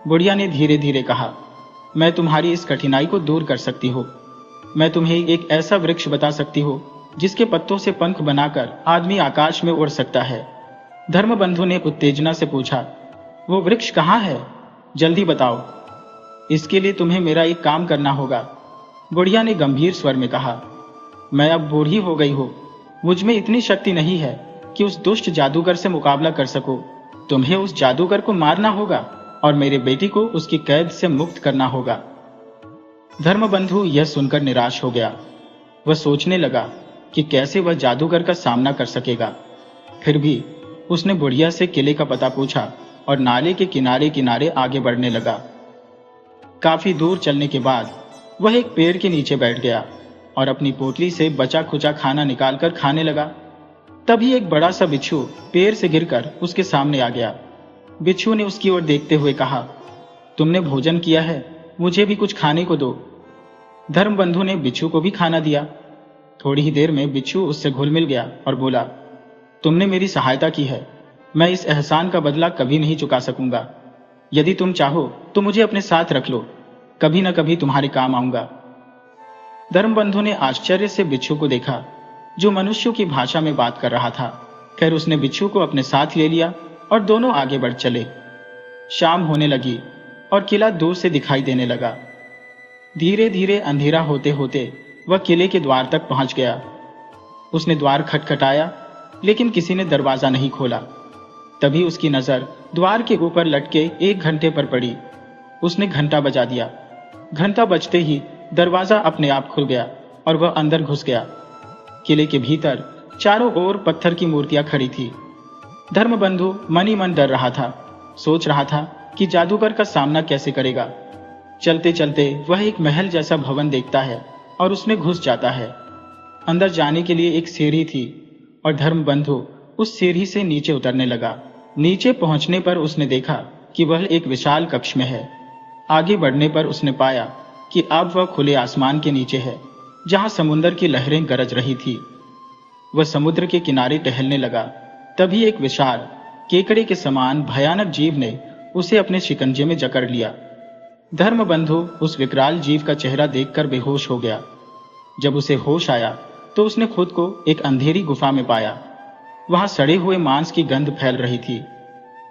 बुढ़िया ने धीरे धीरे कहा। मैं तुम्हारी इस कठिनाई को दूर कर सकती हूँ। मैं तुम्हें एक ऐसा वृक्ष बता सकती हूँ जिसके पत्तों से पंख बनाकर आदमी आकाश में उड़ सकता है। धर्मबंधु ने उत्तेजना से पूछा, वो वृक्ष कहाँ है? जल्दी बताओ। इसके लिए तुम्हें मेरा एक काम करना होगा, बुढ़िया ने गंभीर स्वर में कहा। मैं अब बूढ़ी हो गई हूँ, मुझ में इतनी शक्ति नहीं है कि उस दुष्ट जादूगर से मुकाबला कर सको। तुम्हें उस जादूगर को मारना होगा और मेरे बेटी को उसकी कैद से मुक्त करना होगा। धर्मबंधु यह सुनकर निराश हो गया। वह सोचने लगा कि कैसे वह जादूगर का सामना कर सकेगा। फिर भी उसने बुढ़िया से किले का पता पूछा और नाले के किनारे किनारे आगे बढ़ने लगा। काफी दूर चलने के बाद वह एक पेड़ के नीचे बैठ गया और अपनी पोटली से बचा खुचा खाना निकालकर खाने लगा। तभी एक बड़ा सा बिच्छू पेड़ से गिरकर उसके सामने आ गया। बिच्छू ने उसकी ओर देखते हुए कहा, तुमने भोजन किया है, मुझे भी कुछ खाने को दो। धर्मबंधु ने बिच्छू को भी खाना दिया। थोड़ी ही देर में बिच्छू उससे घुल मिल गया और बोला, तुमने मेरी सहायता की है, मैं इस एहसान का बदला कभी नहीं चुका सकूंगा। यदि तुम चाहो तो मुझे अपने साथ रख लो, कभी न कभी तुम्हारे काम आऊंगा। धर्मबंधु ने आश्चर्य से बिच्छू को देखा, जो मनुष्यों की भाषा में बात कर रहा था। खैर उसने बिच्छू को अपने साथ ले लिया और दोनों आगे बढ़ चले। शाम होने लगी और किला दूर से दिखाई देने लगा। धीरे धीरे अंधेरा होते होते वह किले के द्वार तक पहुंच गया। उसने द्वार खटखटाया, लेकिन किसी ने दरवाजा नहीं खोला। तभी उसकी नजर द्वार के ऊपर लटके एक घंटे पर पड़ी। उसने घंटा बजा दिया। घंटा बजते ही दरवाजा अपने आप खुल गया और वह अंदर घुस गया। किले के भीतर चारों ओर पत्थर की मूर्तियां खड़ी थी। धर्मबंधु मन ही मन डर रहा था, सोच रहा था कि जादूगर का सामना कैसे करेगा। चलते चलते वह एक महल जैसा भवन देखता है और उसमें घुस जाता है। अंदर जाने के लिए एक सीढ़ी थी और धर्मबंधु उस सीढ़ी से नीचे उतरने लगा। नीचे पहुंचने पर उसने देखा कि वह एक विशाल कक्ष में है। आगे बढ़ने पर उसने पाया कि अब वह खुले आसमान के नीचे है, जहां समुद्र की लहरें गरज रही थी। वह समुद्र के किनारे टहलने लगा। तभी एक विशाल केकड़े के समान भयानक जीव ने उसे अपने शिकंजे में जकड़ लिया। धर्मबंधु उस विकराल जीव का चेहरा देखकर बेहोश हो गया। जब उसे होश आया तो उसने खुद को एक अंधेरी गुफा में पाया। वहां सड़े हुए मांस की गंध फैल रही थी।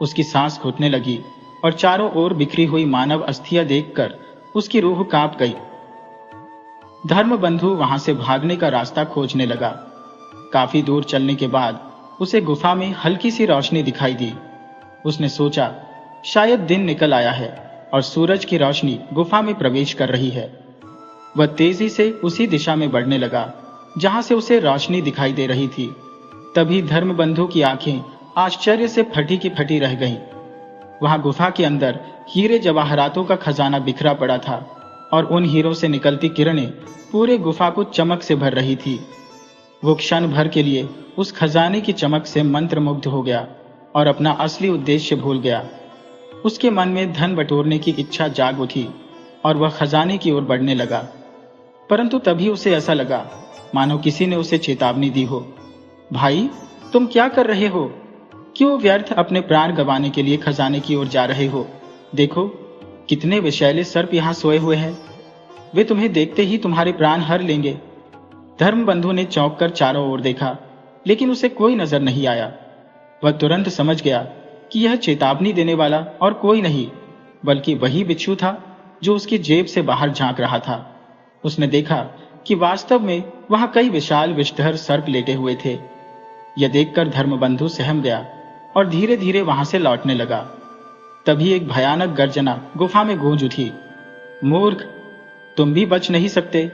उसकी सांस घुटने लगी और चारों ओर बिखरी हुई मानव अस्थियां देखकर उसकी रूह कांप गई। धर्मबंधु वहां से भागने का रास्ता खोजने लगा। काफी दूर चलने के बाद उसे गुफा में हल्की सी रोशनी दिखाई दी। उसने सोचा, शायद दिन निकल आया है और सूरज की रोशनी गुफा में प्रवेश कर रही है। वह तेजी से उसी दिशा में बढ़ने लगा जहां से उसे रोशनी दिखाई दे रही थी। तभी धर्मबंधु की आंखें आश्चर्य से फटी की फटी रह गईं। वहां गुफा के अंदर हीरे जवाहरातों का खजाना बिखरा पड़ा था और उन हीरों से निकलती किरणें पूरे गुफा को चमक से भर रही थी। वो क्षण भर के लिए उस खजाने की चमक से मंत्रमुग्ध हो गया और अपना असली उद्देश्य भूल गया। उसके मन में धन बटोरने की इच्छा जाग उठी और वह खजाने की ओर बढ़ने लगा। परंतु तभी उसे ऐसा लगा मानो किसी ने उसे चेतावनी दी हो। भाई, तुम क्या कर रहे हो? क्यों व्यर्थ अपने प्राण गंवाने के लिए खजाने की ओर जा रहे हो? देखो, कितने विषैले सर्प यहाँ सोए हुए हैं। वे तुम्हें देखते ही तुम्हारे प्राण हर लेंगे। धर्मबंधु ने चौंक कर चारों ओर देखा, लेकिन उसे कोई नजर नहीं आया। वह तुरंत समझ गया कि यह चेतावनी देने वाला और कोई नहीं बल्कि वही बिच्छू था जो उसकी जेब से बाहर झांक रहा था। उसने देखा कि वास्तव में वहां कई विशाल विषधर सर्प लेटे हुए थे। यह देखकर धर्मबंधु सहम गया और धीरे धीरे वहां से लौटने लगा। तभी एक भयानक गर्जना गुफा में गूंज उठी। मूर्ख, तुम भी बच नहीं सकते।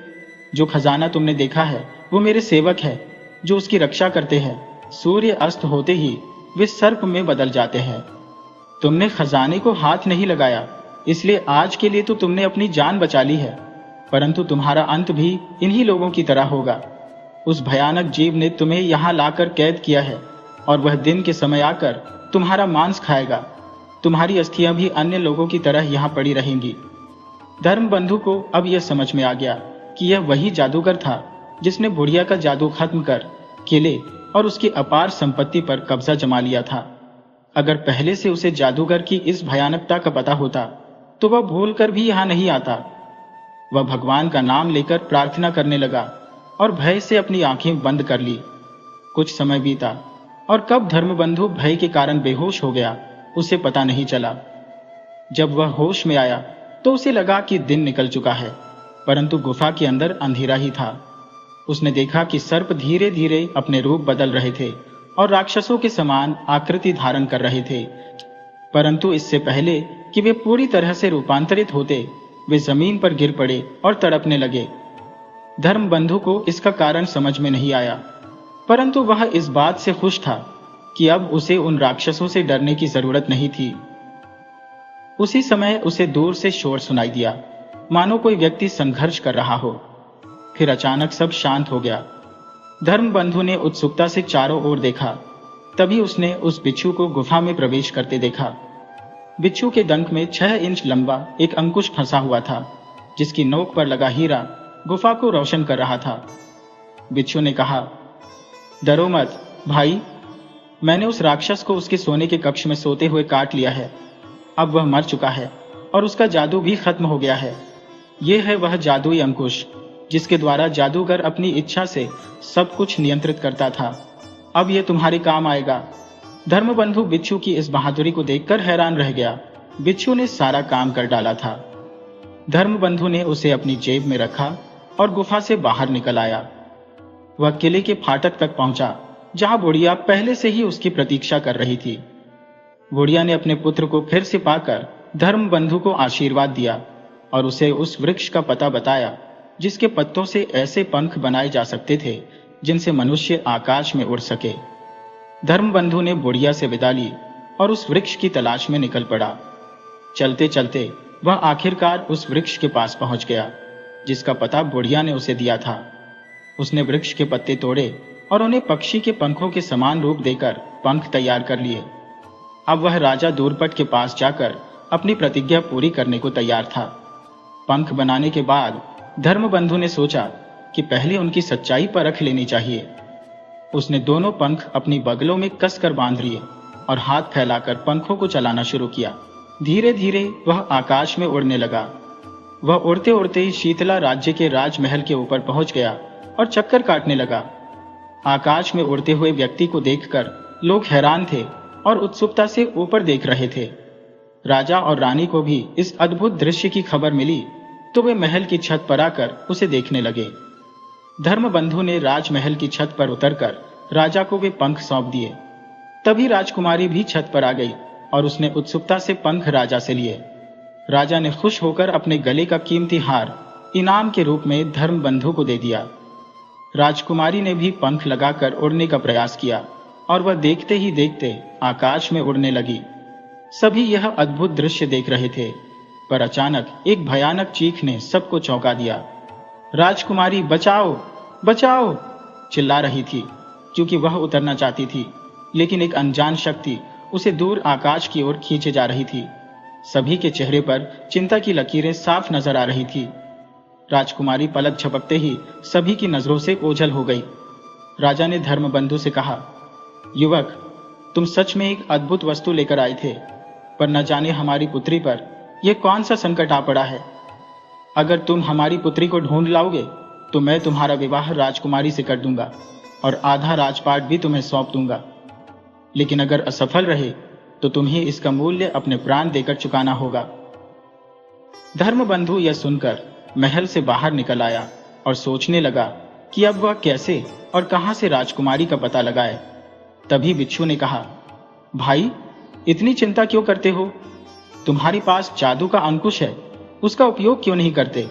जो खजाना तुमने देखा है वो मेरे सेवक है जो उसकी रक्षा करते हैं। सूर्य अस्त होते ही वे सर्प में बदल जाते हैं। तुमने खजाने को हाथ नहीं लगाया, इसलिए आज के लिए तो तुमने अपनी जान बचा ली है, परंतु तुम्हारा अंत भी इन्हीं लोगों की तरह होगा। उस भयानक जीव ने तुम्हें यहाँ लाकर कैद किया है और वह दिन के समय आकर तुम्हारा मांस खाएगा। तुम्हारी अस्थियां भी अन्य लोगों की तरह यहाँ पड़ी रहेंगी। धर्मबंधु को अब यह समझ में आ गया कि यह वही जादूगर था जिसने बुढ़िया का जादू खत्म कर किले और उसकी अपार संपत्ति पर कब्जा जमा लिया था। अगर पहले से उसे जादूगर की इस भयानकता का पता होता तो वह भूलकर भी यहाँ नहीं आता। वह भगवान का नाम लेकर प्रार्थना करने लगा और भय से अपनी आंखें बंद कर ली। कुछ समय बीता और कब धर्मबंधु भय के कारण बेहोश हो गया उसे पता नहीं चला। जब वह होश में आया तो उसे लगा कि दिन निकल चुका है, परंतु गुफा के अंदर अंधेरा ही था। उसने देखा कि सर्प धीरे धीरे अपने रूप बदल रहे थे और राक्षसों के समान आकृति धारण कर रहे थे, परंतु इससे पहले कि वे पूरी तरह से रूपांतरित होते, वे जमीन पर गिर पड़े और तड़पने लगे। धर्मबंधु को इसका कारण समझ में नहीं आया, परंतु वह इस बात से खुश था कि अब उसे उन राक्षसों से डरने की जरूरत नहीं थी। उसी समय उसे दूर से शोर सुनाई दिया, मानो कोई व्यक्ति संघर्ष कर रहा हो। फिर अचानक सब शांत हो गया। धर्मबंधु ने उत्सुकता से चारों ओर देखा। तभी उसने उस बिच्छू को गुफा में प्रवेश करते देखा। बिच्छू के डंक में 6 इंच लंबा एक अंकुश फंसा हुआ था, जिसकी नोक पर लगा हीरा गुफा को रोशन कर रहा था। बिच्छू ने कहा, डरो मत भाई, मैंने उस राक्षस को उसके सोने के कक्ष में सोते हुए काट लिया है। अब वह मर चुका है और उसका जादू भी खत्म हो गया है। यह है वह जादुई अंकुश जिसके द्वारा जादूगर अपनी इच्छा से सब कुछ नियंत्रित करता था। अब यह तुम्हारे काम आएगा। धर्मबंधु बिच्छू की इस बहादुरी को देखकर हैरान रह गया। बिच्छू ने सारा काम कर डाला था। धर्मबंधु ने उसे अपनी जेब में रखा और गुफा से बाहर निकल आया। वह किले के फाटक तक पहुंचा, जहां बुढ़िया पहले से ही उसकी प्रतीक्षा कर रही थी। बुढ़िया ने अपने पुत्र को फिर से पाकर धर्मबंधु को आशीर्वाद दिया और उसे उस वृक्ष का पता बताया जिसके पत्तों से ऐसे पंख बनाए जा सकते थे जिनसे मनुष्य आकाश में उड़ सके। धर्मबंधु ने बुढ़िया से विदा ली और उस वृक्ष की तलाश में निकल पड़ा। चलते चलते वह आखिरकार उस वृक्ष के पास पहुंच गया जिसका पता बुढ़िया ने उसे दिया था। उसने वृक्ष के पत्ते तोड़े और उन्हें पक्षी के पंखों के समान रूप देकर पंख तैयार कर लिए। अब वह राजा दूरपट के पास जाकर अपनी प्रतिज्ञा पूरी करने को तैयार था। पंख बनाने के बाद धर्मबंधु ने सोचा कि पहले उनकी सच्चाई परख लेनी चाहिए। उसने दोनों पंख अपनी बगलों में कसकर बांध लिए और हाथ फैलाकर पंखों को चलाना शुरू किया। धीरे धीरे वह आकाश में उड़ने लगा। वह उड़ते उड़ते ही शीतला राज्य के राजमहल के ऊपर पहुंच गया और चक्कर काटने लगा। आकाश में उड़ते हुए व्यक्ति को देखकर लोग हैरान थे और उत्सुकता से ऊपर देख रहे थे। राजा और रानी को भी इस अद्भुत दृश्य की खबर मिली तो वे महल की छत पर आकर उसे देखने लगे। धर्मबंधु ने राजमहल की छत पर उतरकर राजा को वे पंख सौंप दिए। तभी राजकुमारी भी छत पर आ गई और उसने उत्सुकता से पंख राजा से लिए। राजा ने खुश होकर अपने गले का कीमती हार इनाम के रूप में धर्मबंधु को दे दिया। राजकुमारी ने भी पंख लगाकर उड़ने का प्रयास किया और वह देखते ही देखते आकाश में उड़ने लगी। सभी यह अद्भुत दृश्य देख रहे थे, पर अचानक एक भयानक चीख ने सबको चौंका दिया। राजकुमारी बचाओ बचाओ चिल्ला रही थी, क्योंकि वह उतरना चाहती थी, लेकिन एक अनजान शक्ति उसे दूर आकाश की ओर खींचे जा रही थी। सभी के चेहरे पर चिंता की लकीरें साफ नजर आ रही थी। राजकुमारी पलक झपकते ही सभी की नजरों से ओझल हो गई। राजा ने धर्मबंधु से कहा, युवक, तुम सच में एक अद्भुत वस्तु लेकर आए थे, पर न जाने हमारी पुत्री पर यह कौन सा संकट आ पड़ा है। अगर तुम हमारी पुत्री को ढूंढ लाओगे तो मैं तुम्हारा विवाह राजकुमारी से कर दूंगा और आधा राजपाट भी तुम्हें सौंप दूंगा। लेकिन अगर असफल रहे तो तुम्हें इसका मूल्य अपने प्राण देकर चुकाना होगा। धर्मबंधु यह सुनकर महल से बाहर निकल आया और सोचने लगा कि अब वह कैसे और कहां से राजकुमारी का पता लगाए। तभी बिच्छू ने कहा, भाई, इतनी चिंता क्यों करते हो? तुम्हारे पास जादू का अंकुश है, उसका उपयोग क्यों नहीं करते?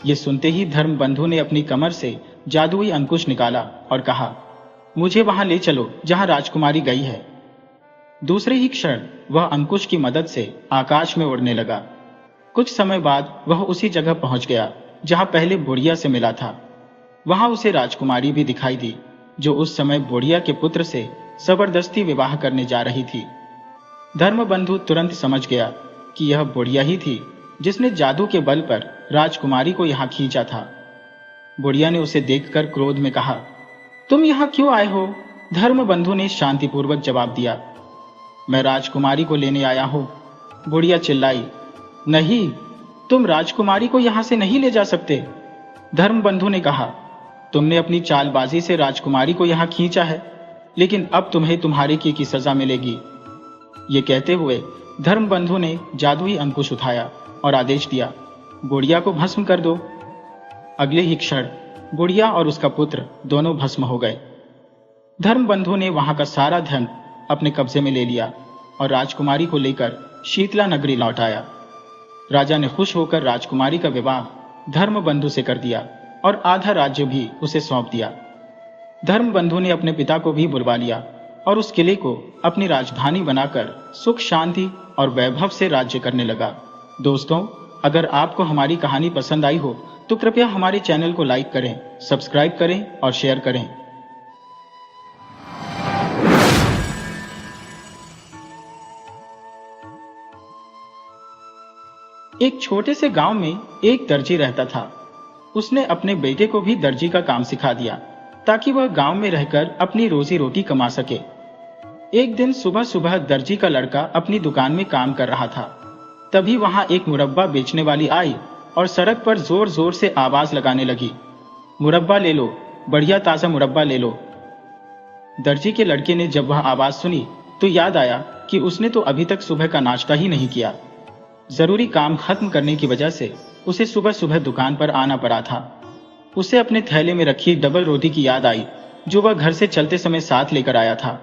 ये सुनते ही धर्मबंधु ने अपनी कमर से जादुई अंकुश निकाला और कहा, मुझे वहां ले चलो जहां राजकुमारी गई है। दूसरे ही क्षण वह अंकुश की मदद से आकाश में उड़ने लगा। कुछ समय बाद वह उसी जगह पहुंच गया जहां पहले बुढ़िया से मिला था। वहां उसे राजकुमारी भी दिखाई दी, जो उस समय बुढ़िया के पुत्र से जबरदस्ती विवाह करने जा रही थी। धर्मबंधु तुरंत समझ गया कि यह बुढ़िया ही थी जिसने जादू के बल पर राजकुमारी को यहां खींचा था। बुढ़िया ने उसे देखकर क्रोध में कहा, तुम यहां क्यों आए हो? धर्मबंधु ने शांतिपूर्वक जवाब दिया, मैं राजकुमारी को लेने आया हूं। बुढ़िया चिल्लाई, नहीं, तुम राजकुमारी को यहां से नहीं ले जा सकते, धर्मबंधु ने कहा। तुमने अपनी चालबाजी से राजकुमारी को यहां खींचा है, लेकिन अब तुम्हें तुम्हारे किए की सजा मिलेगी। ये कहते हुए धर्मबंधु ने जादुई अंकुश उठाया और आदेश दिया, बुढ़िया को भस्म कर दो। अगले ही क्षण बुढ़िया और उसका पुत्र दोनों भस्म हो गए। धर्मबंधु ने वहां का सारा धन अपने कब्जे में ले लिया और राजकुमारी को लेकर शीतला नगरी लौट आया। राजा ने खुश होकर राजकुमारी का विवाह धर्मबंधु से कर दिया और आधा राज्य भी उसे सौंप दिया। धर्मबंधु ने अपने पिता को भी बुलवा लिया और उस किले को अपनी राजधानी बनाकर सुख शांति और वैभव से राज्य करने लगा। दोस्तों, अगर आपको हमारी कहानी पसंद आई हो तो कृपया हमारे चैनल को लाइक करें, सब्सक्राइब करें और शेयर करें। एक छोटे से गांव में एक दर्जी रहता था। उसने अपने बेटे को भी दर्जी का काम सिखा दिया ताकि वह गांव में रहकर अपनी रोजी रोटी कमा सके। एक दिन सुबह सुबह दर्जी का लड़का अपनी दुकान में काम कर रहा था। तभी वहां एक मुरब्बा बेचने वाली आई और सड़क पर जोर जोर से आवाज लगाने लगी, मुरब्बा ले लो, बढ़िया ताजा मुरब्बा ले लो। दर्जी के लड़के ने जब वह आवाज सुनी तो याद आया कि उसने तो अभी तक सुबह का नाश्ता ही नहीं किया। जरूरी काम खत्म करने की वजह से उसे सुबह सुबह दुकान पर आना पड़ा था। उसे अपने थैले में रखी डबल रोटी की याद आई जो वह घर से चलते समय साथ लेकर आया था।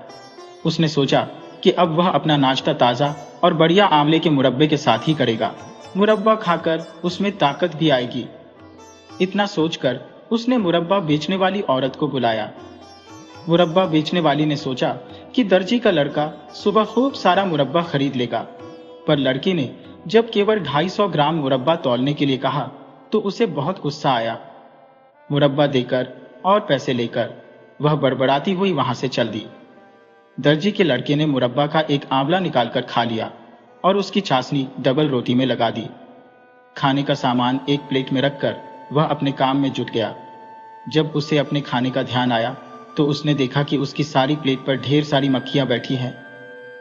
उसने सोचा कि अब वह अपना नाश्ता ताजा और बढ़िया आंवले के मुरब्बे के साथ ही करेगा। मुरब्बा खाकर उसमें ताकत भी आएगी। इतना सोचकर उसने मुरब्बा बेचने वाली औरत को बुलाया। मुरब्बा बेचने वाली ने सोचा कि दर्जी का लड़का सुबह खूब सारा मुरब्बा खरीद लेगा, पर लड़की ने जब केवल 250 ग्राम मुरब्बा तौलने के लिए कहा तो उसे बहुत गुस्सा आया। मुरब्बा देकर और पैसे लेकर वह बड़बड़ाती हुई वहां से चल दी। दर्जी के लड़के ने मुरब्बा का एक आंवला निकालकर खा लिया और उसकी चाशनी डबल रोटी में लगा दी। खाने का सामान एक प्लेट में रखकर वह अपने काम में जुट गया। जब उसे अपने खाने का ध्यान आया तो उसने देखा कि उसकी सारी प्लेट पर ढेर सारी मक्खियां बैठी हैं।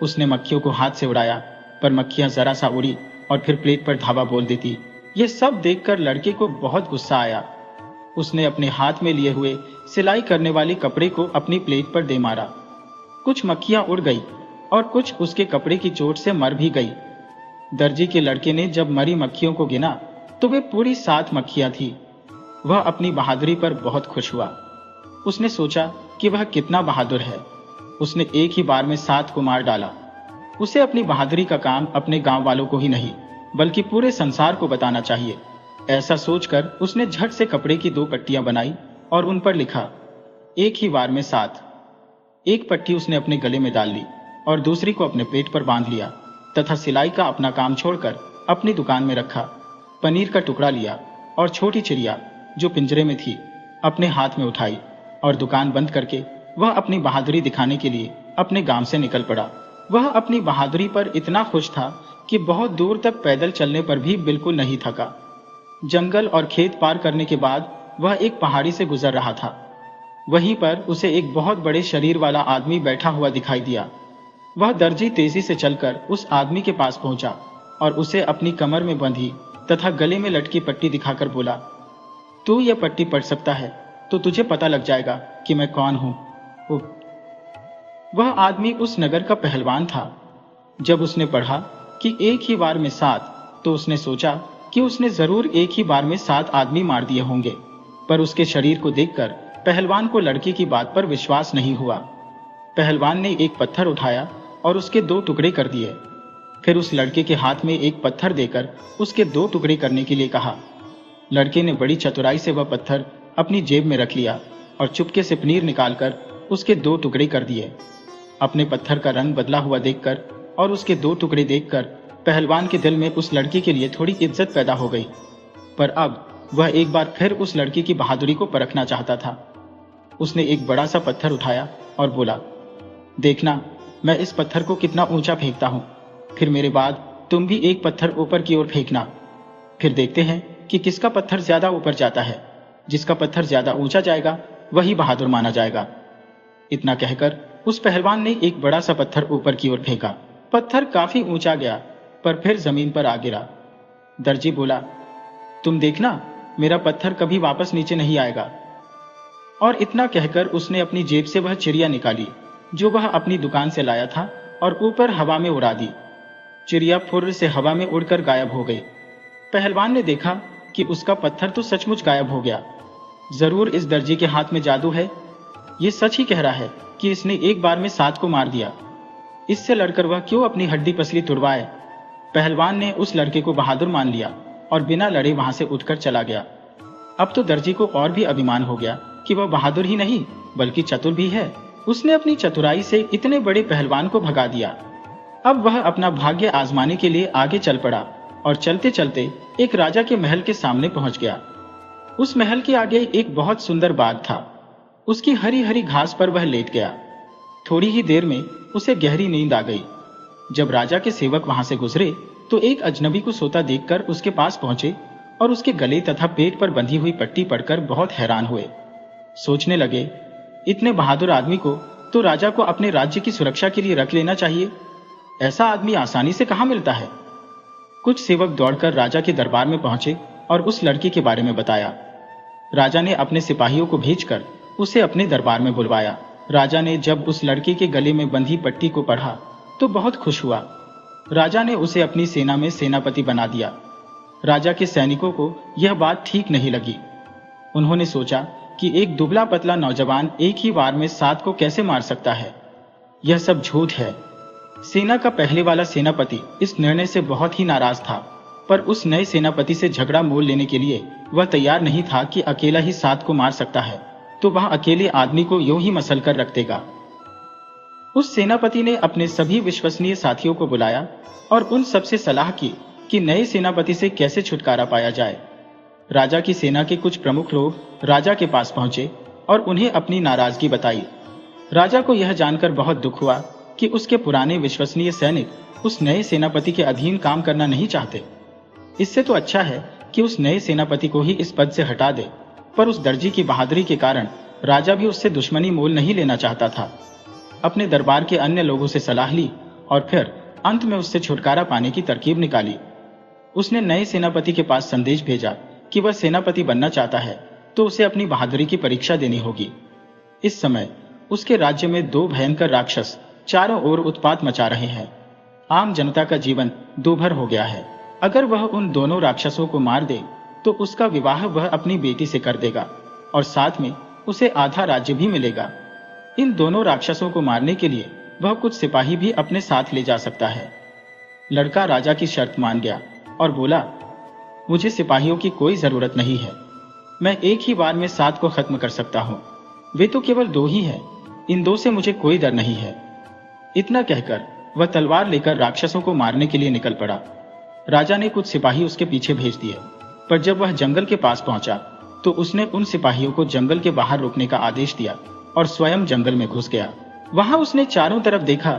उसने मक्खियों को हाथ से उड़ाया, पर मक्खियां जरा सा उड़ी और फिर प्लेट पर धावा बोल देती। ये सब देखकर लड़के को बहुत गुस्सा आया। उसने अपने हाथ में लिए हुए सिलाई करने वाले कपड़े को अपनी प्लेट पर दे मारा। कुछ मक्खियां उड़ गई और कुछ उसके कपड़े की चोट से मर भी गई। दर्जी के लड़के ने जब मरी मक्खियों को गिना तो वे पूरी 7 मक्खियां थी। वह अपनी बहादुरी पर बहुत खुश हुआ। उसने सोचा कि वह कितना बहादुर है। उसने एक ही बार में 7 को मार डाला। उसे अपनी बहादुरी का काम अपने गांव वालों को ही नहीं बल्कि पूरे संसार को बताना चाहिए। ऐसा सोचकर उसने झट से कपड़े की 2 पट्टियां बनाई और उन पर लिखा, एक ही बार में 7। एक पट्टी उसने अपने गले में डाल ली और दूसरी को अपने पेट पर बांध लिया तथा सिलाई का अपना काम छोड़कर अपनी दुकान में रखा। पनीर का टुकड़ा लिया और छोटी चिड़िया जो पिंजरे में थी अपने हाथ में उठाई और दुकान बंद करके वह अपनी बहादुरी दिखाने के लिए अपने गांव से निकल पड़ा। वह अपनी बहादुरी पर इतना खुश था कि बहुत दूर तक पैदल चलने पर भी बिल्कुल नहीं थका। जंगल और खेत पार करने के बाद वह एक पहाड़ी से गुजर रहा था। वहीं पर उसे एक बहुत बड़े शरीर वाला आदमी बैठा हुआ दिखाई दिया। वह दर्जी तेजी से चलकर उस आदमी के पास पहुंचा और उसे अपनी कमर में बंधी तथा गले में लटकी पट्टी दिखाकर बोला, तू यह पट्टी पढ़ सकता है तो तुझे पता लग जाएगा कि मैं कौन हूं। वह आदमी उस नगर का पहलवान था। जब उसने पढ़ा कि एक ही बार में 7 तो उसने सोचा कि उसने जरूर एक ही बार में 7 आदमी मार दिए होंगे, पर उसके शरीर को देखकर पहलवान को लड़के की बात पर विश्वास नहीं हुआ। पहलवान ने एक पत्थर उठाया और उसके 2 टुकड़े कर दिए। फिर उस लड़के के हाथ में एक पत्थर देकर उसके 2 टुकड़े करने के लिए कहा। लड़के ने बड़ी चतुराई से वह पत्थर अपनी जेब में रख लिया और चुपके से पनीर निकालकर उसके 2 टुकड़े कर दिए। अपने पत्थर का रंग बदला हुआ देखकर और उसके 2 टुकड़े देखकर पहलवान के दिल में उस लड़की के लिए थोड़ी इज्जत पैदा हो गई। पर अब वह एक बार फिर उस लड़की की बहादुरी को परखना चाहता था। उसने एक बड़ा सा पत्थर उठाया और बोला, देखना मैं इस पत्थर को कितना ऊंचा फेंकता हूं। फिर मेरे बाद तुम भी एक पत्थर ऊपर की ओर फेंकना। फिर देखते हैं कि किसका पत्थर ज्यादा ऊपर जाता है। जिसका पत्थर ज्यादा ऊंचा जाएगा वही बहादुर माना जाएगा। इतना कहकर उस पहलवान ने एक बड़ा सा पत्थर ऊपर की ओर फेंका। पत्थर काफी ऊंचा गया पर फिर जमीन पर आ गिरा। दर्जी बोला, तुम देखना, मेरा पत्थर कभी वापस नीचे नहीं आएगा। और इतना कहकर उसने अपनी जेब से वह चिड़िया निकाली जो वह अपनी दुकान से लाया था और ऊपर हवा में उड़ा दी। चिड़िया फुर्र से हवा में उड़कर गायब हो गई। पहलवान ने देखा कि उसका पत्थर तो सचमुच गायब हो गया। जरूर इस दर्जी के हाथ में जादू है। ये सच ही कह रहा है कि इसने एक बार में 7 को मार दिया। इससे लड़कर वह क्यों अपनी हड्डी पसली तुड़वाए। पहलवान ने उस लड़के को बहादुर मान लिया और बिना लड़े वहां से उठकर चला गया। अब तो दर्जी को और भी अभिमान हो गया कि वह बहादुर ही नहीं बल्कि चतुर भी है। उसने अपनी चतुराई से इतने बड़े पहलवान को भगा दिया। अब वह अपना भाग्य आजमाने के लिए आगे चल पड़ा और चलते चलते एक राजा के महल के सामने पहुंच गया। उस महल के आगे एक बहुत सुंदर बाग था। उसकी हरी हरी घास पर वह लेट गया। थोड़ी ही देर में उसे गहरी नींद आ गई। जब राजा के सेवक वहां से गुजरे तो एक अजनबी को सोता देखकर उसके पास पहुंचे और उसके गले तथा पेट पर बंधी हुई पट्टी पढ़कर बहुत हैरान हुए। सोचने लगे, इतने बहादुर आदमी को तो राजा को अपने राज्य की सुरक्षा के लिए रख लेना चाहिए। ऐसा आदमी आसानी से कहां मिलता है। कुछ सेवक दौड़कर राजा के दरबार में पहुंचे और उस लड़की के बारे में बताया। राजा ने अपने सिपाहियों को भेजकर उसे अपने दरबार में बुलवाया। राजा ने जब उस लड़की के गले में बंधी पट्टी को पढ़ा तो बहुत खुश हुआ। राजा ने उसे अपनी सेना में सेनापति बना दिया। राजा के सैनिकों को यह बात ठीक नहीं लगी। उन्होंने सोचा कि एक दुबला पतला नौजवान एक ही बार में 7 को कैसे मार सकता है। यह सब झूठ है। सेना का पहले वाला सेनापति इस निर्णय से बहुत ही नाराज था, पर उस नए सेनापति से झगड़ा मोल लेने के लिए वह तैयार नहीं था कि अकेला ही 7 को मार सकता है तो वह अकेले आदमी को यूं ही मसल कर रख देगा। उस सेनापति ने अपने सभी विश्वसनीय साथियों को बुलाया और उन सबसे सलाह की कि नए सेनापति से कैसे छुटकारा पाया जाए। राजा की सेना के कुछ प्रमुख लोग राजा के पास पहुंचे और उन्हें अपनी नाराजगी बताई। राजा को यह जानकर बहुत दुख हुआ कि उसके पुराने विश्वसनीय सैनिक उस नए सेनापति के अधीन काम करना नहीं चाहते। इससे तो अच्छा है कि उस नए सेनापति को ही इस पद से हटा दे, पर उस दर्जी की बहादुरी के कारण राजा भी उससे दुश्मनी मोल नहीं लेना चाहता था। अपने दरबार के अन्य लोगों से सलाह ली और फिर अंत में उससे छुटकारा पाने की तरकीब निकाली। उसने नए सेनापति के पास संदेश भेजा कि वह सेनापति बनना चाहता है तो उसे अपनी बहादुरी की परीक्षा देनी होगी। इस समय उसके राज्य में 2 भयंकर राक्षस चारों ओर उत्पात मचा रहे हैं। आम जनता का जीवन दूभर हो गया है। अगर वह उन दोनों राक्षसों को मार दे तो उसका विवाह वह अपनी बेटी से कर देगा और साथ में उसे आधा राज्य भी मिलेगा। इन दोनों राक्षसों को मारने के लिए वह कुछ सिपाही भी अपने साथ ले जा सकता है। लड़का राजा की शर्त मान गया और बोला, मुझे सिपाहियों की कोई जरूरत नहीं है। मैं एक ही बार में 7 को खत्म कर सकता हूं। वे तो केवल 2 ही हैं। इन 2 से मुझे कोई डर नहीं है। इतना कहकर वह तलवार लेकर राक्षसों को मारने के लिए निकल पड़ा। राजा ने कुछ सिपाही उसके पीछे भेज दिए, पर जब वह जंगल के पास पहुंचा तो उसने उन सिपाहियों को जंगल के बाहर रुकने का आदेश दिया और स्वयं जंगल में घुस गया। वहां उसने चारों तरफ देखा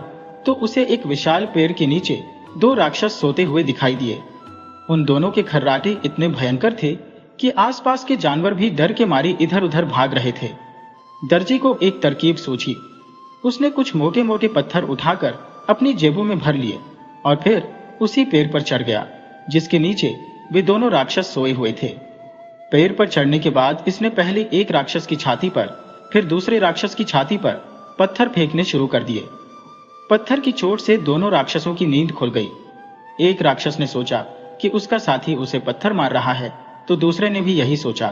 तो उसे एक विशाल पेड़ के नीचे 2 राक्षस सोते हुए दिखाई दिए। उन दोनों के खर्राटे इतने भयंकर थे कि आसपास के जानवर भी डर के मारे इधर उधर भाग रहे थे। दर्जी को एक तरकीब सूझी। उसने कुछ मोटे मोटे पत्थर उठाकर अपनी जेबों में भर लिए और फिर उसी पेड़ पर चढ़ गया जिसके नीचे वे दोनों राक्षस सोए हुए थे। पेड़ पर चढ़ने के बाद इसने पहले एक राक्षस की छाती पर फिर दूसरे राक्षस की छाती पर पत्थर फेंकने शुरू कर दिए। पत्थर की चोट से दोनों राक्षसों की नींद खुल गई। एक राक्षस ने सोचा कि उसका साथी उसे पत्थर मार रहा है तो दूसरे ने भी यही सोचा।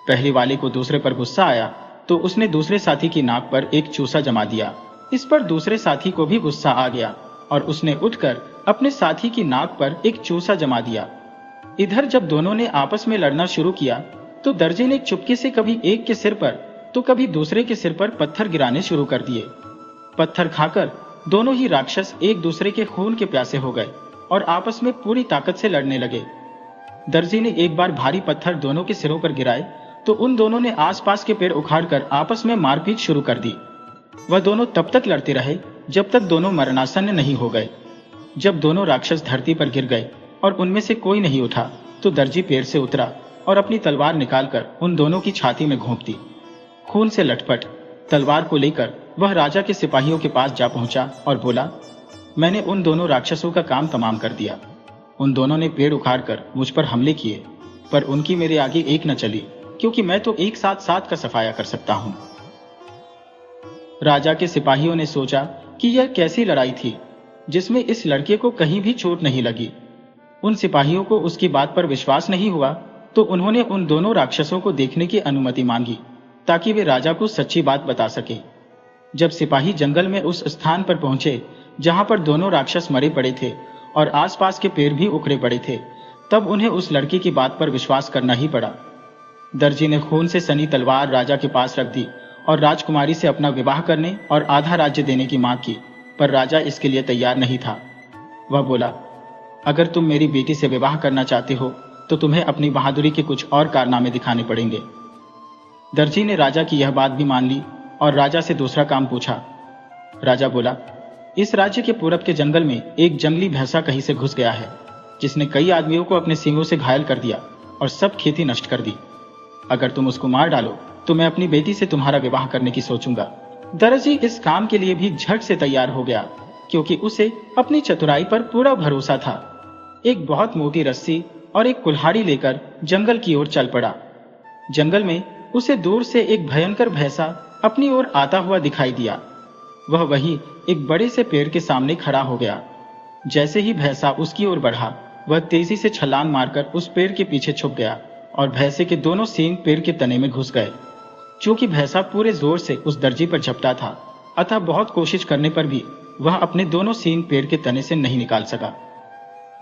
पहले वाले को दूसरे पर गुस्सा आया तो उसने दूसरे साथी की नाक पर एक चूसा जमा दिया। इस पर दूसरे साथी को भी गुस्सा आ गया और उसने उठकर अपने साथी की नाक पर एक चूसा जमा दिया। इधर जब दोनों ने आपस में लड़ना शुरू किया तो दर्जे ने चुपके से कभी एक के सिर पर तो कभी दूसरे के सिर पर पत्थर गिराने शुरू कर दिए। पत्थर खाकर दोनों ही राक्षस एक दूसरे के खून के प्यासे हो गए और आपस में पूरी ताकत से लड़ने लगे। दर्जी ने एक बार भारी पत्थर दोनों के सिरों पर गिराए तो उन दोनों ने आसपास के पेड़ उखाड़कर आपस में मारपीट शुरू कर दी। वह दोनों तब तक लड़ते रहे जब तक दोनों मरणासन्न नहीं हो गए। जब दोनों राक्षस धरती पर गिर गए और उनमें से कोई नहीं उठा तो दर्जी पेड़ से उतरा और अपनी तलवार निकालकर उन दोनों की छाती में घोंप दी। खून से लटपट तलवार को लेकर वह राजा के सिपाहियों के पास जा पहुंचा और बोला, मैंने उन दोनों राक्षसों का काम तमाम कर दिया। उन दोनों ने पेड़ उखाड़कर मुझ पर हमले किए, पर उनकी मेरे आगे एक न चली, क्योंकि मैं तो एक साथ 7 का सफाया कर सकता हूं। राजा के सिपाहियों ने सोचा कि यह कैसी लड़ाई थी जिसमें इस लड़के को कहीं भी चोट नहीं लगी। उन सिपाहियों को उसकी बात पर विश्वास नहीं हुआ, तो उन्होंने उन दोनों राक्षसों को देखने की अनुमति मांगी ताकि वे राजा को सच्ची बात बता सके। जब सिपाही जंगल में उस स्थान पर पहुंचे जहां पर दोनों राक्षस मरे पड़े थे और आसपास के पेड़ भी उखड़े पड़े थे, तब उन्हें उस लड़के की बात पर विश्वास करना ही पड़ा। दर्जी ने खून से सनी तलवार राजा के पास रख दी और राजकुमारी से अपना विवाह करने और आधा राज्य देने की मांग की, पर राजा इसके लिए तैयार नहीं था। वह बोला, अगर तुम मेरी बेटी से विवाह करना चाहते हो तो तुम्हें अपनी बहादुरी के कुछ और कारनामे दिखाने पड़ेंगे। दर्जी ने राजा की यह बात भी मान ली और राजा से दूसरा काम पूछा। राजा बोला, इस राज्य के पूरब के जंगल में एक जंगली भैंसा कहीं से घुस गया है, जिसने कई आदमियों को अपने सींगों से घायल कर दिया और सब खेती नष्ट कर दी। अगर तुम उसको मार डालो तो मैं अपनी बेटी से तुम्हारा विवाह करने की सोचूंगा। दर्जी इस काम के लिए भी झट से तैयार हो गया, क्योंकि उसे अपनी चतुराई पर पूरा भरोसा था। एक बहुत मोटी रस्सी और एक कुल्हाड़ी लेकर जंगल की ओर चल पड़ा। जंगल में उसे दूर से एक भयंकर भैंसा अपनी ओर आता हुआ दिखाई दिया। वह वहीं एक बड़े से पेड़ के सामने खड़ा हो गया। जैसे ही भैंसा उसकी ओर बढ़ा, वह तेजी से छलांग मारकर उस पेड़ के पीछे छुप गया और भैंसे के दोनों सींग पेड़ के तने में घुस गए। चूंकि भैंसा पूरे जोर से उस दर्जी पर झपटा था, अतः बहुत कोशिश करने पर भी वह अपने दोनों सींग पेड़ के तने से नहीं निकाल सका।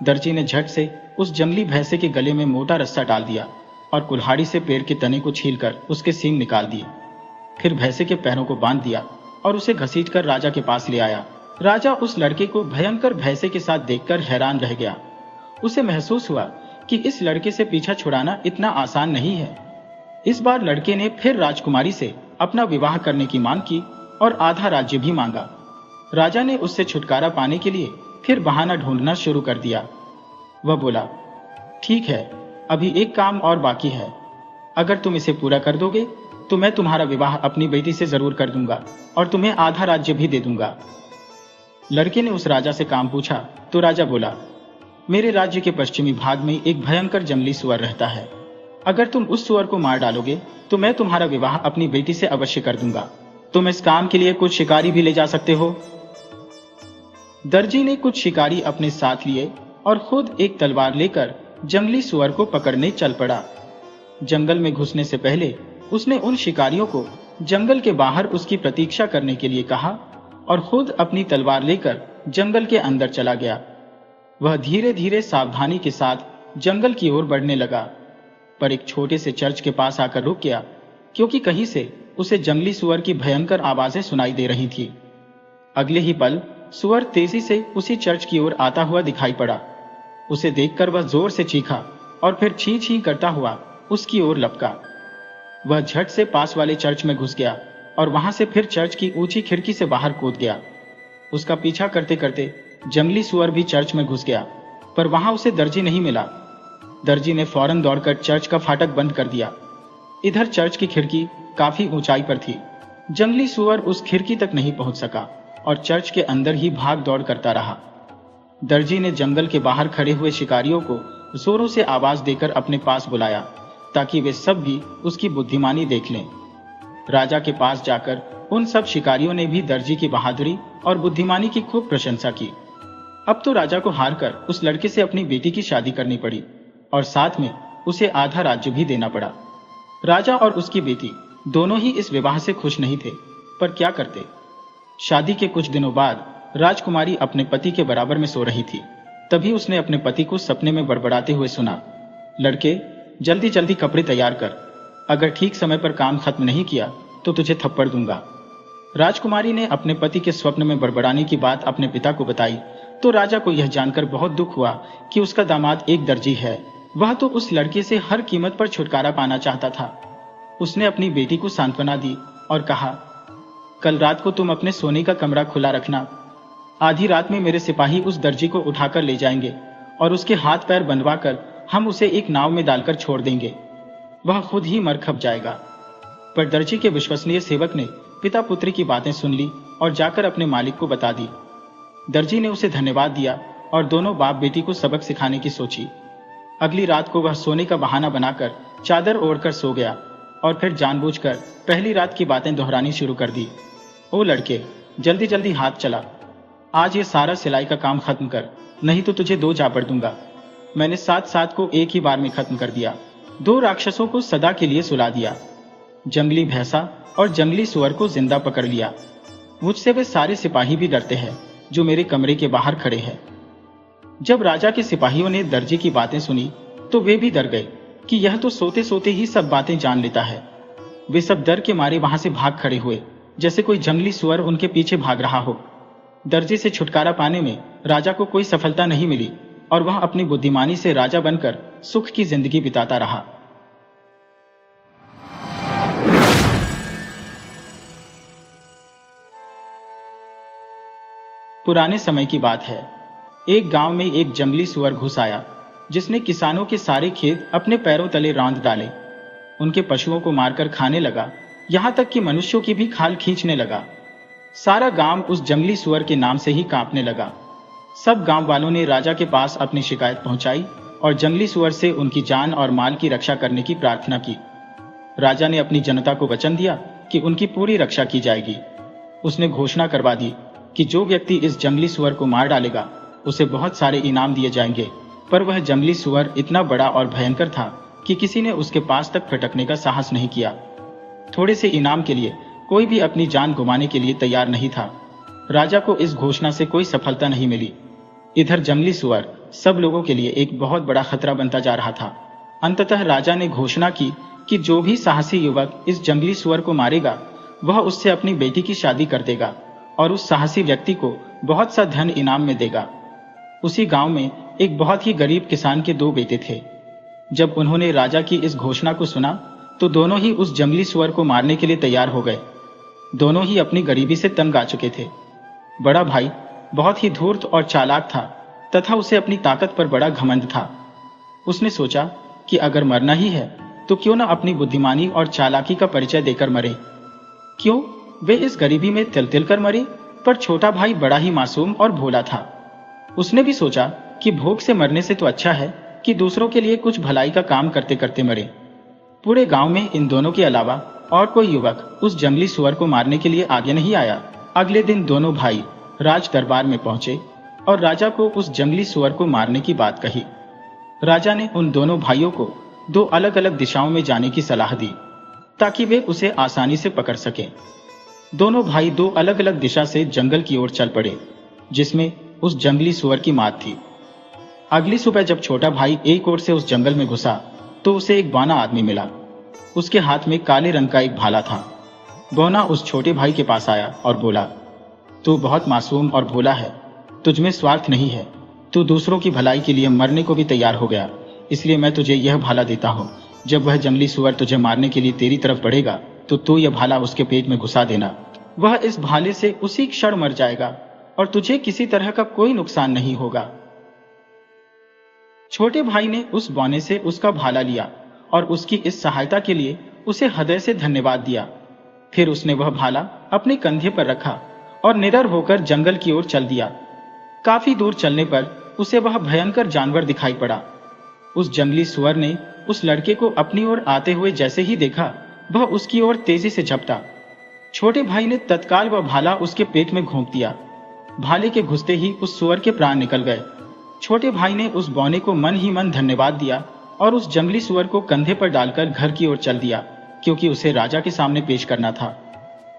दर्जी ने झट से उस जंगली भैंसे के गले में मोटा रस्सा डाल दिया और कुल्हाड़ी से पेड़ के तने को छीलकर उसके सींग निकाल दिए। फिर भैंसे के पैरों को बांध दिया और उसे घसीटकर राजा के पास ले आया। राजा उस लड़के को भयंकर भैंसे के साथ देखकर हैरान रह गया। उसे महसूस हुआ कि इस लड़के से पीछा छुड़ाना इतना आसान नहीं है। इस बार लड़के ने फिर राजकुमारी से अपना विवाह करने की मांग की और आधा राज्य भी मांगा। राजा ने उससे छुटकारा पाने के लिए फिर बहाना ढूंढना शुरू कर दिया। वह बोला, ठीक है, अभी एक काम और बाकी है। अगर तुम इसे पूरा कर दोगे तो मैं तुम्हारा विवाह अपनी बेटी से जरूर कर दूंगा और तुम्हें आधा राज्य भी दे दूंगा। लड़के ने उस राजा से काम पूछा तो राजा बोला, मेरे राज्य के पश्चिमी भाग में एक भयंकर जंगली सुअर रहता है। अगर तुम उस सुअर को मार डालोगे तो मैं तुम्हारा विवाह अपनी बेटी से अवश्य कर दूंगा। तुम इस काम के लिए कुछ शिकारी भी ले जा सकते हो। दर्जी ने कुछ शिकारी अपने साथ लिए और खुद एक तलवार लेकर जंगली सुअर को पकड़ने चल पड़ा। जंगल में घुसने से पहले उसने उन शिकारियों को जंगल के बाहर उसकी प्रतीक्षा करने के लिए कहा और खुद अपनी तलवार लेकर जंगल के अंदर चला गया। वह धीरे धीरे सावधानी के साथ जंगल की ओर बढ़ने लगा, पर एक छोटे से चर्च के पास आकर रुक गया, क्योंकि कहीं से उसे जंगली सुअर की भयंकर आवाजें सुनाई दे रही थी। अगले ही पल सुअर तेजी से उसी चर्च की ओर आता हुआ दिखाई पड़ा। उसे देखकर वह जोर से चीखा और फिर छी छी करता हुआ उसकी ओर लपका। वह झट से पास वाले चर्च में घुस गया और वहां से फिर चर्च की ऊंची खिड़की से बाहर कूद गया। उसका पीछा करते करते जंगली सुअर भी चर्च में घुस गया, पर वहां उसे दर्जी नहीं मिला। दर्जी ने फौरन दौड़कर चर्च का फाटक बंद कर दिया। इधर चर्च की खिड़की काफी ऊंचाई पर थी। जंगली सुअर उस खिड़की तक नहीं पहुंच सका और चर्च के अंदर ही भाग दौड़ करता रहा। दर्जी ने जंगल के बाहर खड़े हुए शिकारियों को जोरों से आवाज देकर अपने पास बुलाया, ताकि वे सब भी उसकी बुद्धिमानी देख लें। राजा के पास जाकर उन सब शिकारियों ने भी दर्जी की बहादुरी और बुद्धिमानी की खूब प्रशंसा की। अब तो राजा को हारकर उस लड़के से अपनी बेटी की शादी करनी पड़ी और साथ में उसे आधा राज्य भी देना पड़ा। राजा और उसकी बेटी दोनों ही इस विवाह से खुश नहीं थे, पर क्या करते। शादी के कुछ दिनों बाद राजकुमारी अपने पति के बराबर में सो रही थी। तभी उसने अपने पति को सपने में बड़बड़ाते हुए सुना, लड़के, जल्दी जल्दी कपड़े तैयार कर, अगर ठीक समय पर काम खत्म नहीं किया तो तुझे थप्पड़ दूंगा। राजकुमारी ने अपने पति के स्वप्न में बड़बड़ाने की बात अपने पिता को बताई तो राजा को यह जानकर बहुत दुख हुआ कि उसका दामाद एक दर्जी है। वह तो उस लड़के से हर कीमत पर छुटकारा पाना चाहता था। उसने अपनी बेटी को सांत्वना दी और कहा, कल रात को तुम अपने सोने का कमरा खुला रखना। आधी रात में मेरे सिपाही उस दर्जी को उठाकर ले जाएंगे और उसके हाथ पैर बंधवाकर हम उसे एक नाव में डालकर छोड़ देंगे। वह खुद ही मर खप जाएगा। पर दर्जी के विश्वसनीय सेवक ने पिता पुत्री की बातें सुन ली और जाकर अपने मालिक को बता दी। दर्जी ने उसे धन्यवाद दिया और दोनों बाप बेटी को सबक सिखाने की सोची। अगली रात को वह सोने का बहाना बनाकर चादर ओढ़कर सो गया और फिर जानबूझकर पहली रात की बातें दोहरानी शुरू कर दी। ओ लड़के, जल्दी जल्दी हाथ चला, आज ये सारा सिलाई का काम खत्म कर, नहीं तो तुझे 2 झापड़ दूंगा। मैंने 7 को एक ही बार में खत्म कर दिया। 2 राक्षसों को सदा के लिए सुला दिया। जंगली भैंसा और जंगली सुअर को जिंदा पकड़ लिया। मुझसे वे सारे सिपाही भी डरते हैं जो मेरे कमरे के बाहर खड़े हैं। जब राजा के सिपाहियों ने दर्जी की बातें सुनी तो वे भी डर गए कि यह तो सोते सोते ही सब बातें जान लेता है। वे सब डर के मारे वहां से भाग खड़े हुए, जैसे कोई जंगली सुअर उनके पीछे भाग रहा हो। दर्जी से छुटकारा पाने में राजा को कोई सफलता नहीं मिली और वह अपनी बुद्धिमानी से राजा बनकर सुख की जिंदगी बिताता रहा। पुराने समय की बात है। एक गांव में एक जंगली सुअर घुस आया जिसने किसानों के सारे खेत अपने पैरों तले रौंद डाले। उनके पशुओं को मारकर खाने लगा, यहां तक कि मनुष्यों की भी खाल खींचने लगा। सारा गांव उस जंगली सुअर के नाम से ही कांपने लगा। सब गांव वालों ने राजा के पास अपनी शिकायत पहुंचाई और जंगली सुअर से उनकी जान और माल की रक्षा करने की प्रार्थना की। राजा ने अपनी जनता को वचन दिया कि उनकी पूरी रक्षा की जाएगी। उसने घोषणा करवा दी कि जो व्यक्ति इस जंगली सुअर को मार डालेगा उसे बहुत सारे इनाम दिए जाएंगे। पर वह जंगली सुअर इतना बड़ा और भयंकर था कि किसी ने उसके पास तक फटकने का साहस नहीं किया। थोड़े से इनाम के लिए कोई भी अपनी जान गंवाने के लिए तैयार नहीं था। राजा को इस घोषणा से कोई सफलता नहीं मिली। इधर जंगली सुअर सब लोगों के लिए एक बहुत बड़ा खतरा बनता जा रहा था। अंततः राजा ने घोषणा की कि जो भी साहसी युवक इस जंगली सुअर को मारेगा वह उससे अपनी बेटी की शादी कर देगा और उस साहसी व्यक्ति को बहुत सा धन इनाम में देगा। उसी गांव में एक बहुत ही गरीब किसान के 2 बेटे थे। जब उन्होंने राजा की इस घोषणा को सुना तो दोनों ही उस जंगली सुअर को मारने के लिए तैयार हो गए। दोनों ही अपनी गरीबी से तंग आ चुके थे। बड़ा भाई बहुत ही धूर्त और चालाक था तथा उसे अपनी ताकत पर बड़ा घमंड था। उसने सोचा कि अगर मरना ही है तो क्यों न अपनी बुद्धिमानी और चालाकी का परिचय देकर मरे। क्यों वे इस गरीबी में तिल तिल कर मरे। पर छोटा भाई बड़ा ही मासूम और भोला था। उसने भी सोचा कि भूख से मरने से तो अच्छा है कि दूसरों के लिए कुछ भलाई का काम करते करते मरे। पूरे गांव में इन दोनों के अलावा और कोई युवक उस जंगली सुअर को मारने के लिए आगे नहीं आया। अगले दिन दोनों भाई राज दरबार में पहुंचे और राजा को उस जंगली सुअर को मारने की बात कही। राजा ने उन दोनों भाइयों को 2 अलग अलग दिशाओं में जाने की सलाह दी ताकि वे उसे आसानी से पकड़ सकें। दोनों भाई 2 अलग अलग दिशा से जंगल की ओर चल पड़े जिसमें उस जंगली सुअर की मात थी। अगली सुबह जब छोटा भाई एक ओर से उस जंगल में घुसा तो उसे एक बौना आदमी मिला। उसके हाथ में काले रंग का एक भाला था। बौना उस छोटे भाई के पास आया और बोला, तू बहुत मासूम और भोला है, तुझमें स्वार्थ नहीं है, तू दूसरों की भलाई के लिए मरने को भी तैयार हो गया, इसलिए मैं तुझे यह भाला देता हूँ। जब वह जंगली सुअर तुझे मारने के लिए तेरी तरफ बढ़ेगा तो तू यह भाला उसके पेट में घुसा देना। वह इस भाले से उसी क्षण मर जाएगा और तुझे किसी तरह का कोई नुकसान नहीं होगा। छोटे भाई ने उस बौने से उसका भाला लिया और उसकी इस सहायता के लिए उसे हृदय से धन्यवाद दिया। फिर उसने वह भाला अपने कंधे पर रखा और निडर होकर जंगल की ओर चल दिया। काफी दूर चलने पर उसे वह भयंकर जानवर दिखाई पड़ा। उस जंगली सुअर ने उस लड़के को अपनी ओर आते हुए जैसे ही देखा वह उसकी ओर तेजी से झपटा। छोटे भाई ने तत्काल वह भाला उसके पेट में घोंप दिया। भाले के घुसते ही उस सुअर के प्राण निकल गए। छोटे भाई ने उस बौने को मन ही मन धन्यवाद दिया और उस जंगली सुअर को कंधे पर डालकर घर की ओर चल दिया क्योंकि उसे राजा के सामने पेश करना था।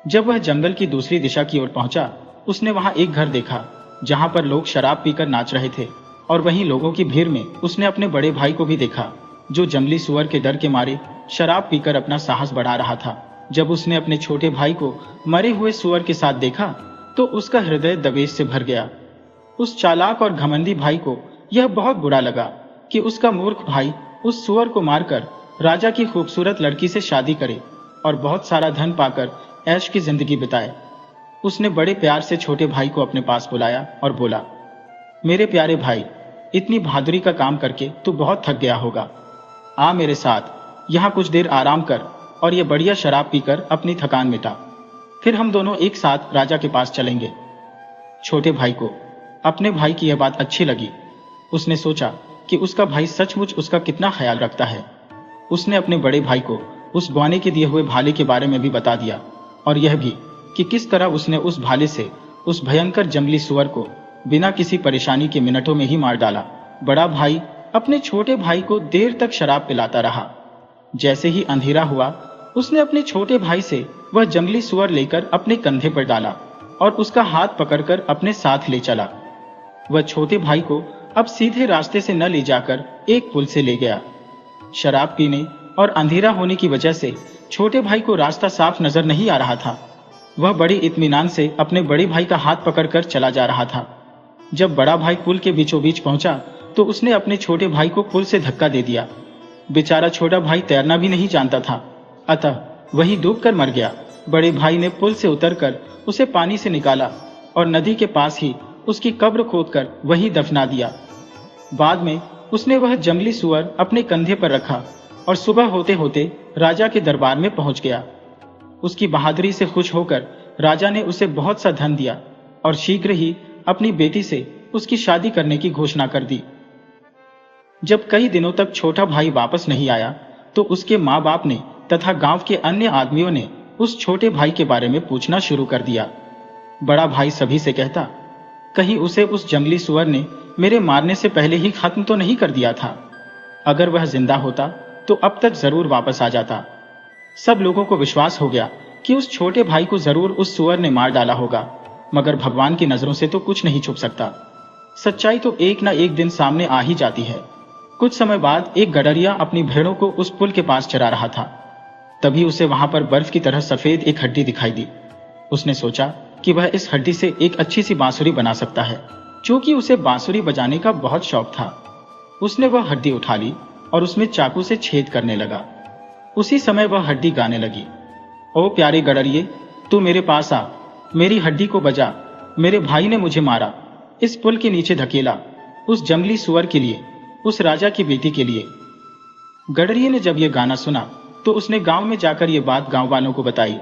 जब वह जंगल की दूसरी दिशा की ओर पहुंचा उसने वहां एक घर देखा जहां पर लोग शराब पीकर नाच रहे थे और वहीं लोगों की भीड़ में उसने अपने बड़े भाई को भी देखा जो जंगली सुअर के डर के मारे शराब पीकर अपना साहस बढ़ा रहा था। जब उसने अपने छोटे भाई को मरे हुए सुअर के साथ देखा तो उसका हृदय दवेश से भर गया। उस चालाक और घमंडी भाई को यह बहुत बुरा लगा कि उसका मूर्ख भाई उस सुअर को मारकर राजा की खूबसूरत लड़की से शादी करे और बहुत सारा धन पाकर ऐश की जिंदगी बिताए। उसने बड़े प्यार से छोटे भाई को अपने पास बुलाया और बोला, मेरे प्यारे भाई, इतनी बहादुरी का काम करके तू बहुत थक गया होगा। आ मेरे साथ, यहाँ कुछ देर आराम कर और ये बढ़िया शराब पीकर अपनी थकान मिटा। फिर हम दोनों एक साथ राजा के पास चलेंगे। छोटे भाई को अपने भाई की यह बात अच्छी लगी। उसने सोचा कि उसका भाई सचमुच उसका कितना ख्याल रखता है। उसने अपने बड़े भाई को उस बौने के दिए हुए भाले के बारे में भी बता दिया, और यह भी कि किस तरह उसने उस भाले से उस भयंकर जंगली सुअर को बिना किसी परेशानी के मिनटों में ही मार डाला। बड़ा भाई अपने छोटे भाई को देर तक शराब पिलाता रहा। जैसे ही अंधेरा हुआ, उसने अपने छोटे भाई से वह जंगली सुअर लेकर अपने कंधे पर डाला और उसका हाथ पकड़कर अपने साथ ले चला। वह छोटे भाई को अब सीधे रास्ते से न ले जाकर एक पुल से ले गया। शराब पीने और अंधेरा होने की वजह से छोटे भाई को रास्ता साफ नजर नहीं आ रहा था। वह बड़े इत्मीनान से अपने बड़े भाई का हाथ पकड़कर चला जा रहा था। जब बड़ा भाई पुल के बीचों बीच पहुंचा तो उसने अपने छोटे भाई को पुल से धक्का दे दिया। बेचारा छोटा भाई तैरना भी नहीं जानता था, अतः वही डूबकर मर गया। बड़े भाई ने पुल से उतरकर उसे पानी से निकाला और नदी के पास ही उसकी कब्र खोदकर वही दफना दिया। बाद में उसने वह जंगली सुअर अपने कंधे पर रखा और सुबह होते होते राजा के दरबार में पहुंच गया। उसकी बहादुरी से खुश होकर राजा ने उसे बहुत सा धन दिया और शीघ्र ही अपनी बेटी से उसकी शादी करने की घोषणा कर दी। जब कई दिनों तक छोटा भाई वापस नहीं आया तो उसके माँ बाप ने तथा गांव के अन्य आदमियों ने उस छोटे भाई के बारे में पूछना शुरू कर दिया। बड़ा भाई सभी से कहता, कहीं उसे उस जंगली सुअर ने मेरे मारने से पहले ही खत्म तो नहीं कर दिया था। अगर वह जिंदा होता तो अब तक जरूर वापस आ जाता। सब लोगों को विश्वास हो गया कि उस छोटे भाई को जरूर उस सुअर ने मार डाला होगा, मगर भगवान की नजरों से तो कुछ नहीं छुप सकता। सच्चाई तो एक ना एक दिन सामने आ ही जाती है। कुछ समय बाद एक गडरिया अपनी भेड़ों को उस पुल के पास चरा रहा था। तभी उसे वहां पर बर्फ की तरह सफेद एक हड्डी दिखाई दी। उसने सोचा कि वह इस हड्डी से एक अच्छी सी बांसुरी बना सकता है, क्योंकि उसे बांसुरी बजाने का बहुत शौक था। उसने वह हड्डी उठा ली और उसमें चाकू से छेद करने लगा। उसी समय वह हड्डी गाने लगी, ओ प्यारे गडरिये, तू मेरे पास आ, मेरी हड्डी को बजा, मेरे भाई ने मुझे मारा, इस पुल के नीचे धकेला, उस जंगली सुअर के लिए, उस राजा की बेटी के लिए। गडरिये ने जब यह गाना सुना तो उसने गांव में जाकर यह बात गांव वालों को बताई।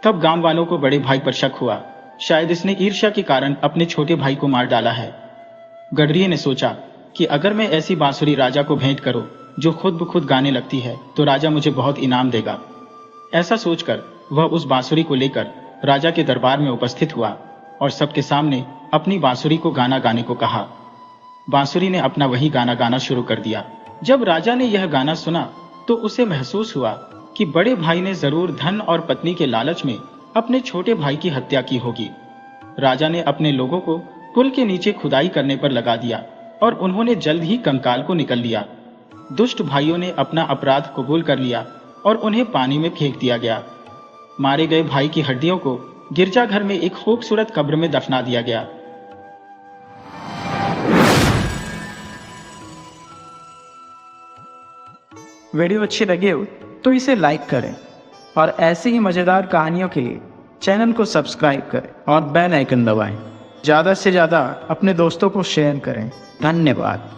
तब गांव वालों को बड़े भाई पर शक हुआ, शायद इसने ईर्ष्या के कारण अपने छोटे भाई को मार डाला है। गडरिये ने सोचा कि अगर मैं ऐसी बांसुरी राजा को भेंट करूं जो खुद ब खुद गाने लगती है तो राजा मुझे बहुत इनाम देगा। ऐसा सोचकर वह उस बांसुरी को लेकर राजा के दरबार में उपस्थित हुआ और सबके सामने अपनी बांसुरी को गाना गाने को कहा। बांसुरी ने अपना वही गाना गाना शुरू कर दिया। जब राजा ने यह गाना सुना तो उसे महसूस हुआ कि बड़े भाई ने जरूर धन और पत्नी के लालच में अपने छोटे भाई की हत्या की होगी। राजा ने अपने लोगों को पुल के नीचे खुदाई करने पर लगा दिया और उन्होंने जल्द ही कंकाल को निकल लिया। दुष्ट भाइयों ने अपना अपराध कबूल कर लिया और उन्हें पानी में फेंक दिया गया। मारे गए भाई की हड्डियों को गिरजाघर में एक खूबसूरत कब्र में दफना दिया गया। वीडियो अच्छी लगी हो तो इसे लाइक करें और ऐसी ही मज़ेदार कहानियों के लिए चैनल को सब्सक्राइब करें और बेल आइकन दबाएं। ज़्यादा से ज़्यादा अपने दोस्तों को शेयर करें। धन्यवाद।